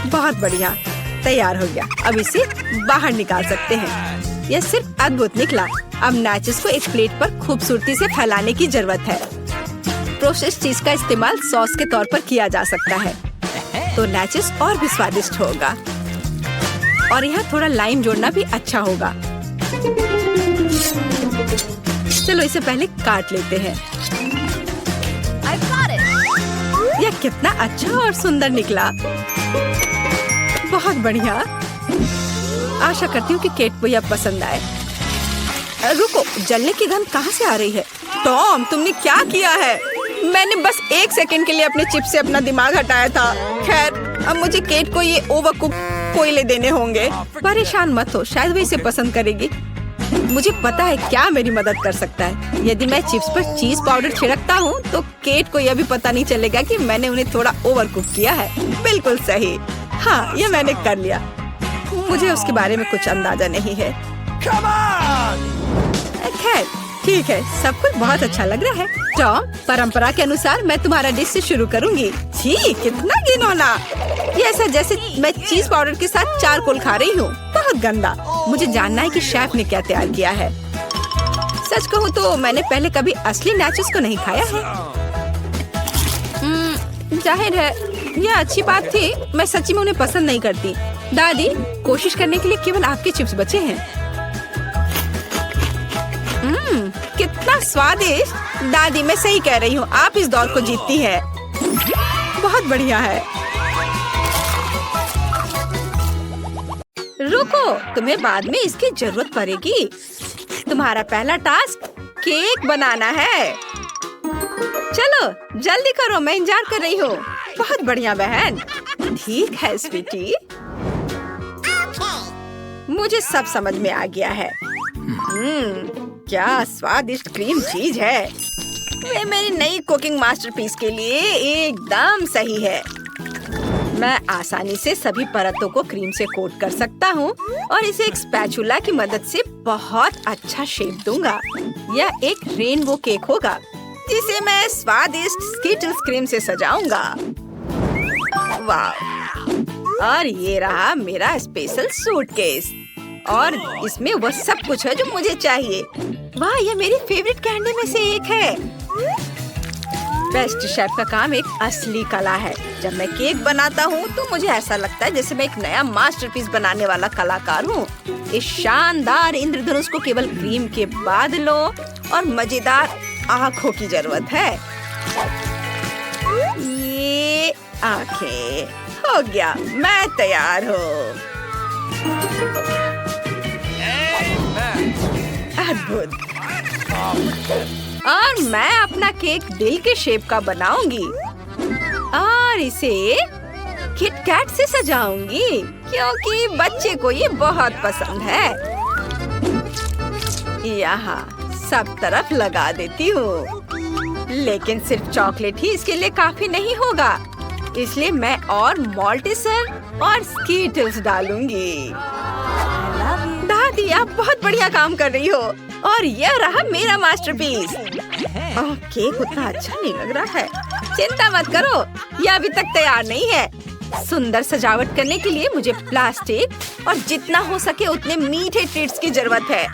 बहुत बढ़िया, तैयार हो गया। अब इसे बाहर निकाल सकते हैं। यह सिर्फ अद्भुत निकला। अब नाचोस को एक प्लेट पर खूबसूरती से फैलाने की जरूरत है। प्रोसेस्ड चीज का इस्तेमाल सॉस के तौर पर किया जा सकता है, तो नाचोस और भी स्वादिष्ट होगा। और यहाँ थोड़ा लाइम जोड़ना भी अच्छा होगा। चलो इसे पहले काट लेते हैं। यह कितना अच्छा और सुंदर निकला। बहुत बढ़िया। आशा करती हूँ कि केट को यह पसंद आए। रुको, जलने की गंध कहाँ से आ रही है? टॉम, तुमने क्या किया है? मैंने बस 1 सेकंड के लिए अपने चिप से अपना दिमाग हटाया था। खैर, अब मुझे केट को ये ओवरकुक कोयले देने होंगे। परेशान मत हो, शायद वो इसे पसंद करेगी। मुझे पता है क्या मेरी मदद कर सकता है। यदि मैं चिप्स पर चीज पाउडर छिड़कता हूँ तो केट को यह भी पता नहीं चलेगा कि मैंने उन्हें थोड़ा ओवरकुक किया है। बिल्कुल सही। हाँ, यह मैंने कर लिया। मुझे उसके बारे में कुछ अंदाजा नहीं है। खैर, ठीक है, सब कुछ बहुत अच्छा लग रहा है। टॉम, परंपरा के अनुसार मैं तुम्हारा डिश से शुरू करूंगी। छी, कितना घिनौना। ये ऐसा जैसे मैं चीज पाउडर के साथ चारकोल खा रही हूँ। बहुत गंदा। मुझे जानना है कि शेफ ने क्या तैयार किया है। सच कहूँ तो मैंने पहले कभी असली नाचोस को नहीं खाया है। जाहिर है यह अच्छी बात थी। मैं सच्ची में उन्हें पसंद नहीं करती। दादी, कोशिश करने के लिए केवल आपके चिप्स बचे हैं। कितना स्वादिष्ट। दादी, मैं सही कह रही हूँ, आप इस दौर को जीतती है। बहुत बढ़िया है। रुको, तुम्हें बाद में इसकी जरूरत पड़ेगी। तुम्हारा पहला टास्क केक बनाना है। चलो जल्दी करो, मैं इंतजार कर रही हूँ। बहुत बढ़िया बहन। ठीक है स्वीटी, मुझे सब समझ में आ गया है। क्या स्वादिष्ट क्रीम चीज है। वे मेरी नई कुकिंग मास्टरपीस के लिए एकदम सही है। मैं आसानी से सभी परतों को क्रीम से कोट कर सकता हूँ और इसे एक स्पैचुला की मदद से बहुत अच्छा शेप दूंगा। यह एक रेनबो केक होगा जिसे मैं स्वादिष्ट स्किटल्स क्रीम से सजाऊंगा। वाह! और ये रहा मेरा स्पेशल सूटकेस और इसमें वह सब कुछ है जो मुझे चाहिए। वाह, ये मेरी फेवरेट कैंडी में से एक है। बेस्ट शेफ का काम एक असली कला है। जब मैं केक बनाता हूँ तो मुझे ऐसा लगता है जैसे मैं एक नया मास्टरपीस बनाने वाला कलाकार हूँ। इस शानदार इंद्रधनुष को केवल क्रीम के बादलों और मजेदार आँखों की जरूरत है। ये आँखें, हो गया, मैं तैयार हूँ। अद्भुत। और मैं अपना केक दिल के शेप का बनाऊंगी और इसे किट कैट से सजाऊंगी क्योंकि बच्चे को ये बहुत पसंद है। यहाँ सब तरफ लगा देती हूँ, लेकिन सिर्फ चॉकलेट ही इसके लिए काफी नहीं होगा, इसलिए मैं और मॉल्टिसर और स्कीटल्स डालूंगी। दादी, आप बहुत बढ़िया काम कर रही हो और यह रहा मेरा मास्टरपीस। ओह, केक उतना अच्छा नहीं लग रहा है। चिंता मत करो, यह अभी तक तैयार नहीं है। सुंदर सजावट करने के लिए मुझे प्लास्टिक और जितना हो सके उतने मीठे ट्रीट्स की जरूरत है।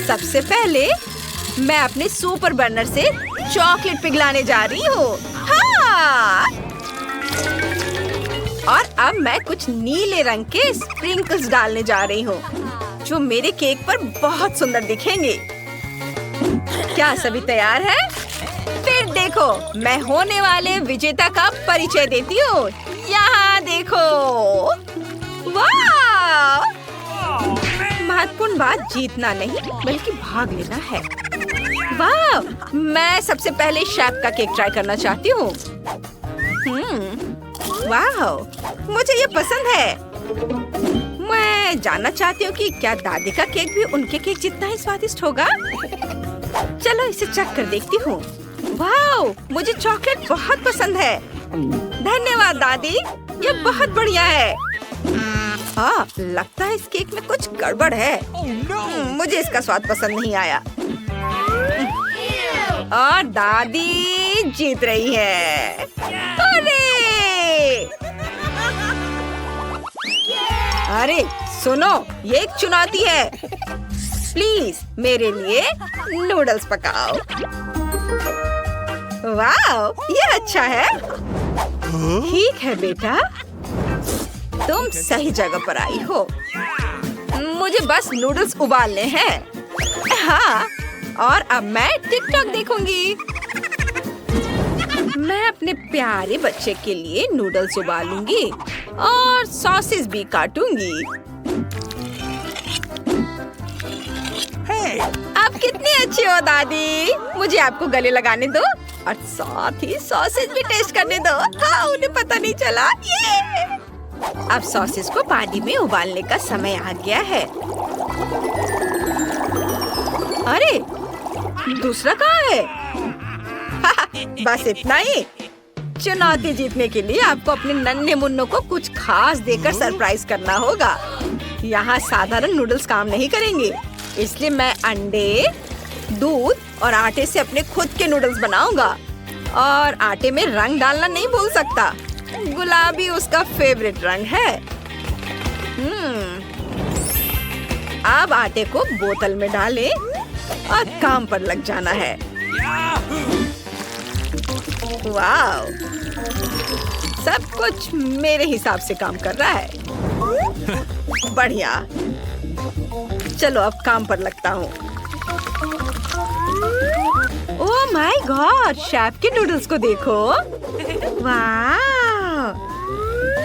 सबसे पहले मैं अपने सुपर बर्नर से चॉकलेट पिघलाने जा रही हूँ। हाँ! और अब मैं कुछ नीले रंग के स्प्रिंकल्स डालने जा रही हूँ जो मेरे केक पर बहुत सुंदर दिखेंगे। क्या सभी तैयार है? फिर देखो, मैं होने वाले विजेता का परिचय देती हूँ। यहाँ देखो। वाह! महत्वपूर्ण बात जीतना नहीं बल्कि भाग लेना है। वाह, मैं सबसे पहले शेफ का केक ट्राई करना चाहती हूँ। वाह, मुझे ये पसंद है। मैं जानना चाहती हूँ कि क्या दादी का केक भी उनके केक जितना ही स्वादिष्ट होगा। चलो इसे चख कर देखती हूँ। वाह, मुझे चॉकलेट बहुत पसंद है। धन्यवाद दादी, ये बहुत बढ़िया है। हाँ, लगता है इस केक में कुछ गड़बड़ है। मुझे इसका स्वाद पसंद नहीं आया। और दादी जीत रही है। अरे सुनो, ये एक चुनौती है। प्लीज मेरे लिए नूडल्स पकाओ। वाह, ये अच्छा है। ठीक है बेटा, तुम सही जगह पर आई हो। मुझे बस नूडल्स उबालने हैं। हाँ, और अब मैं टिकटॉक देखूंगी। मैं अपने प्यारे बच्चे के लिए नूडल्स उबालूंगी और सॉसेस भी काटूंगी। आप कितनी अच्छी हो दादी। मुझे आपको गले लगाने दो और साथ ही सॉसेस भी टेस्ट करने दो। हाँ, उन्हें पता नहीं चला। ये अब सॉसेस को पानी में उबालने का समय आ गया है। अरे दूसरा कहाँ है? बस इतना ही। चुनौती जीतने के लिए आपको अपने नन्हे मुन्नों को कुछ खास देकर सरप्राइज करना होगा। यहाँ साधारण नूडल्स काम नहीं करेंगे, इसलिए मैं अंडे, दूध और आटे से अपने खुद के नूडल्स बनाऊंगा। और आटे में रंग डालना नहीं भूल सकता। गुलाबी उसका फेवरेट रंग है। अब आटे को बोतल में डालें और काम पर लग जाना है। वाह, सब कुछ मेरे हिसाब से काम कर रहा है। बढ़िया, चलो अब काम पर लगता हूँ। ओह माय गॉड, शेफ के नूडल्स को देखो। वाह,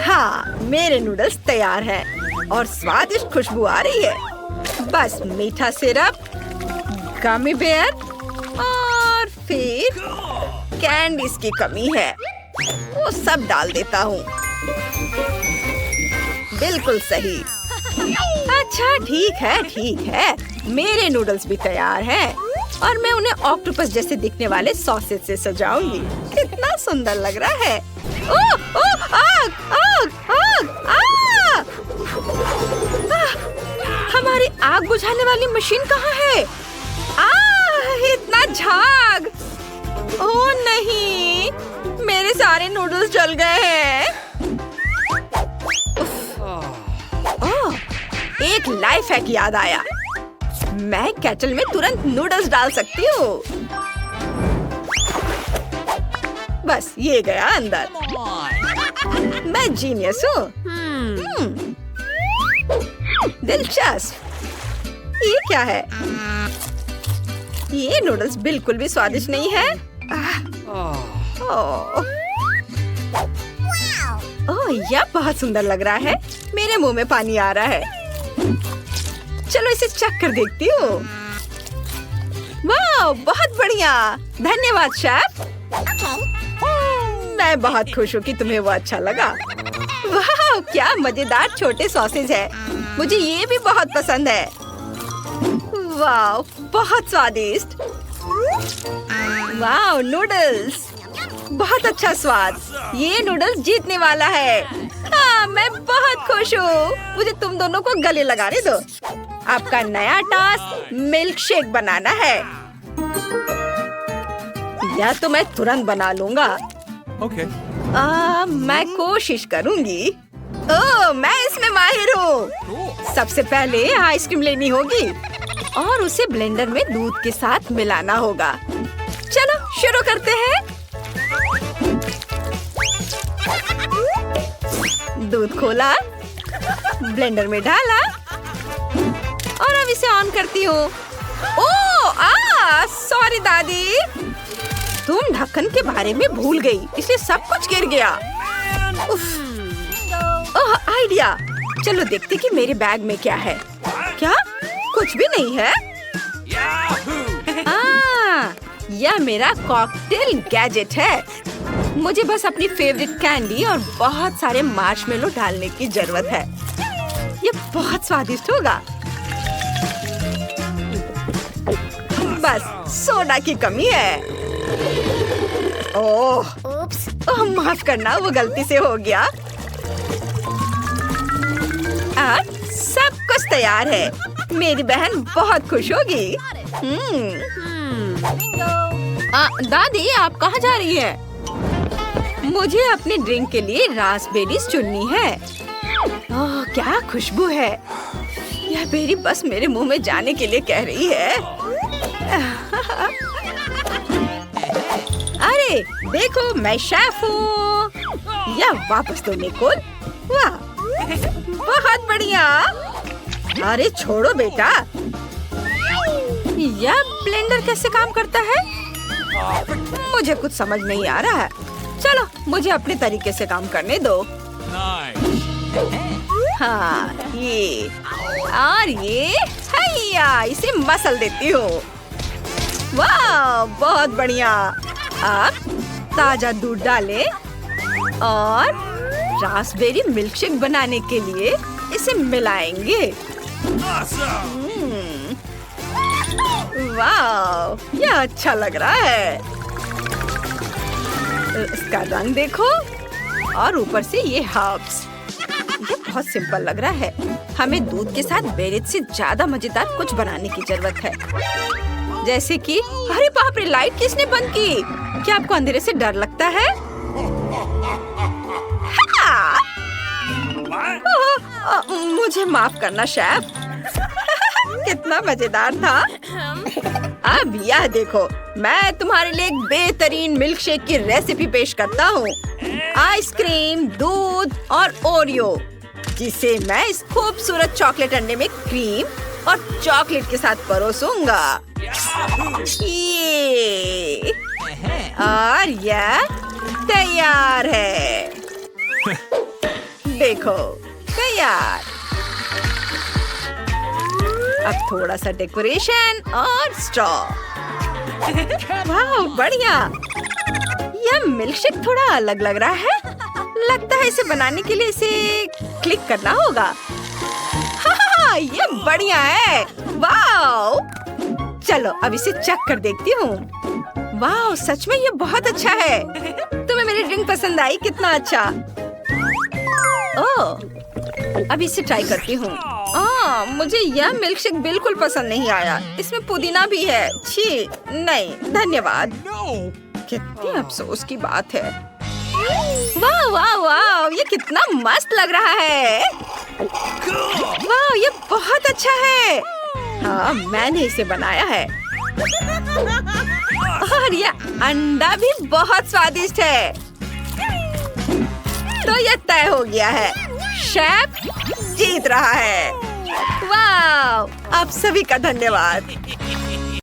हाँ, मेरे नूडल्स तैयार हैं और स्वादिष्ट खुशबू आ रही है। बस मीठा सिरप, गमी बेयर और फिर कैंडीज की कमी है। वो सब डाल देता हूँ। बिल्कुल सही। अच्छा ठीक है, मेरे नूडल्स भी तैयार हैं और मैं उन्हें ऑक्टोपस जैसे दिखने वाले सॉसेज से सजाऊंगी। कितना सुंदर लग रहा है। ओह ओह, आग आग आग आग! हमारी आग बुझाने वाली मशीन कहाँ है? इतना झाग! ओह नहीं, मेरे सारे नूडल्स जल गए हैं। ओह, एक लाइफ हैक याद आया। मैं केटल में तुरंत नूडल्स डाल सकती हूँ। बस ये गया अंदर। मैं जीनियस हूँ। दिलचस्प। ये क्या है? ये नूडल्स बिल्कुल भी स्वादिष्ट नहीं है। ओह, यह बहुत सुंदर लग रहा है। मेरे मुंह में पानी आ रहा है। चलो इसे चख कर देखती हूँ। वाह, बहुत बढ़िया। धन्यवाद शेफ। मैं बहुत खुश हूँ कि तुम्हें वो अच्छा लगा। वाह, क्या मजेदार छोटे सॉसेज है। मुझे ये भी बहुत पसंद है। वाह, बहुत स्वादिष्ट। वाह, नूडल्स, बहुत अच्छा स्वाद। ये नूडल्स जीतने वाला है। हाँ, मैं बहुत खुश हूँ। मुझे तुम दोनों को गले लगाने दो। आपका नया टास्क मिल्क शेक बनाना है। या तो मैं तुरंत बना लूंगा। Okay. मैं कोशिश करूंगी। ओह, मैं इसमें माहिर हूँ। सबसे पहले आइसक्रीम लेनी होगी और उसे ब्लेंडर में दूध के साथ मिलाना होगा। चलो शुरू करते हैं। दूध खोला, ब्लेंडर में डाला और अब इसे ऑन करती हूँ। ओह, सॉरी दादी, तुम ढक्कन के बारे में भूल गई, इसलिए सब कुछ गिर गया। ओह, आइडिया। चलो देखते कि मेरे बैग में क्या है। क्या? कुछ भी नहीं है। यह मेरा कॉकटेल गैजेट है। मुझे बस अपनी फेवरेट कैंडी और बहुत सारे मार्शमेलो डालने की जरूरत है। ये बहुत स्वादिष्ट होगा। बस सोडा की कमी है। ओह, माफ करना, वो गलती से हो गया। अब सब कुछ तैयार है। मेरी बहन बहुत खुश होगी। दादी, आप कहाँ जा रही है? मुझे अपने ड्रिंक के लिए रास्पबेरीज चुननी है। ओह, क्या खुशबू है। यह बेरी बस मेरे मुंह में जाने के लिए कह रही है। अरे देखो, मैं शेफ हूँ। या वापस तो निकोल। वाह, बहुत बढ़िया। अरे छोड़ो बेटा। यह ब्लेंडर कैसे काम करता है? मुझे कुछ समझ नहीं आ रहा है। चलो, मुझे अपने तरीके से काम करने दो। हाँ, ये और ये, हैया, इसे मसल देती हूँ। वाह, बहुत बढ़िया। अब ताजा दूध डालें और रास्पबेरी मिल्कशेक बनाने के लिए इसे मिलाएंगे। वाह, यह अच्छा लग रहा है। इसका रंग देखो और ऊपर से ये हर्ब्स। ये बहुत सिंपल लग रहा है। हमें दूध के साथ बेरीज से ज्यादा मजेदार कुछ बनाने की जरूरत है। जैसे कि, अरे बाप रे, लाइट किसने बंद की? क्या आपको अंधेरे से डर लगता है? मुझे माफ करना शेफ। कितना मजेदार था। अब यह देखो, मैं तुम्हारे लिए एक बेहतरीन मिल्कशेक की रेसिपी पेश करता हूँ। आइसक्रीम, दूध और ओरियो, जिसे मैं इस खूबसूरत चॉकलेट अंडे में क्रीम और चॉकलेट के साथ परोसूंगा। ये और यह तैयार है। देखो, तैयार। अब थोड़ा सा डेकोरेशन और स्ट्रॉ। वाह, बढ़िया। यह मिल्कशेक थोड़ा अलग लग रहा है। लगता है इसे बनाने के लिए इसे क्लिक करना होगा। हाँ, ये बढ़िया है। वाह, चलो अब इसे चख कर देखती हूँ। वाह, सच में ये बहुत अच्छा है। तुम्हें मेरी ड्रिंक पसंद आई? कितना अच्छा। ओह, अब इसे ट्राई करती हूँ। मुझे यह मिल्कशेक बिल्कुल पसंद नहीं आया। इसमें पुदीना भी है। छी, नहीं धन्यवाद। कितनी अफसोस की बात है। वाह वाह वाह, ये कितना मस्त लग रहा है। वाह, ये बहुत अच्छा है। हाँ, मैंने इसे बनाया है। और ये अंडा भी बहुत स्वादिष्ट है। तो ये तय हो गया है, शेफ जीत रहा है। वाह, आप सभी का धन्यवाद।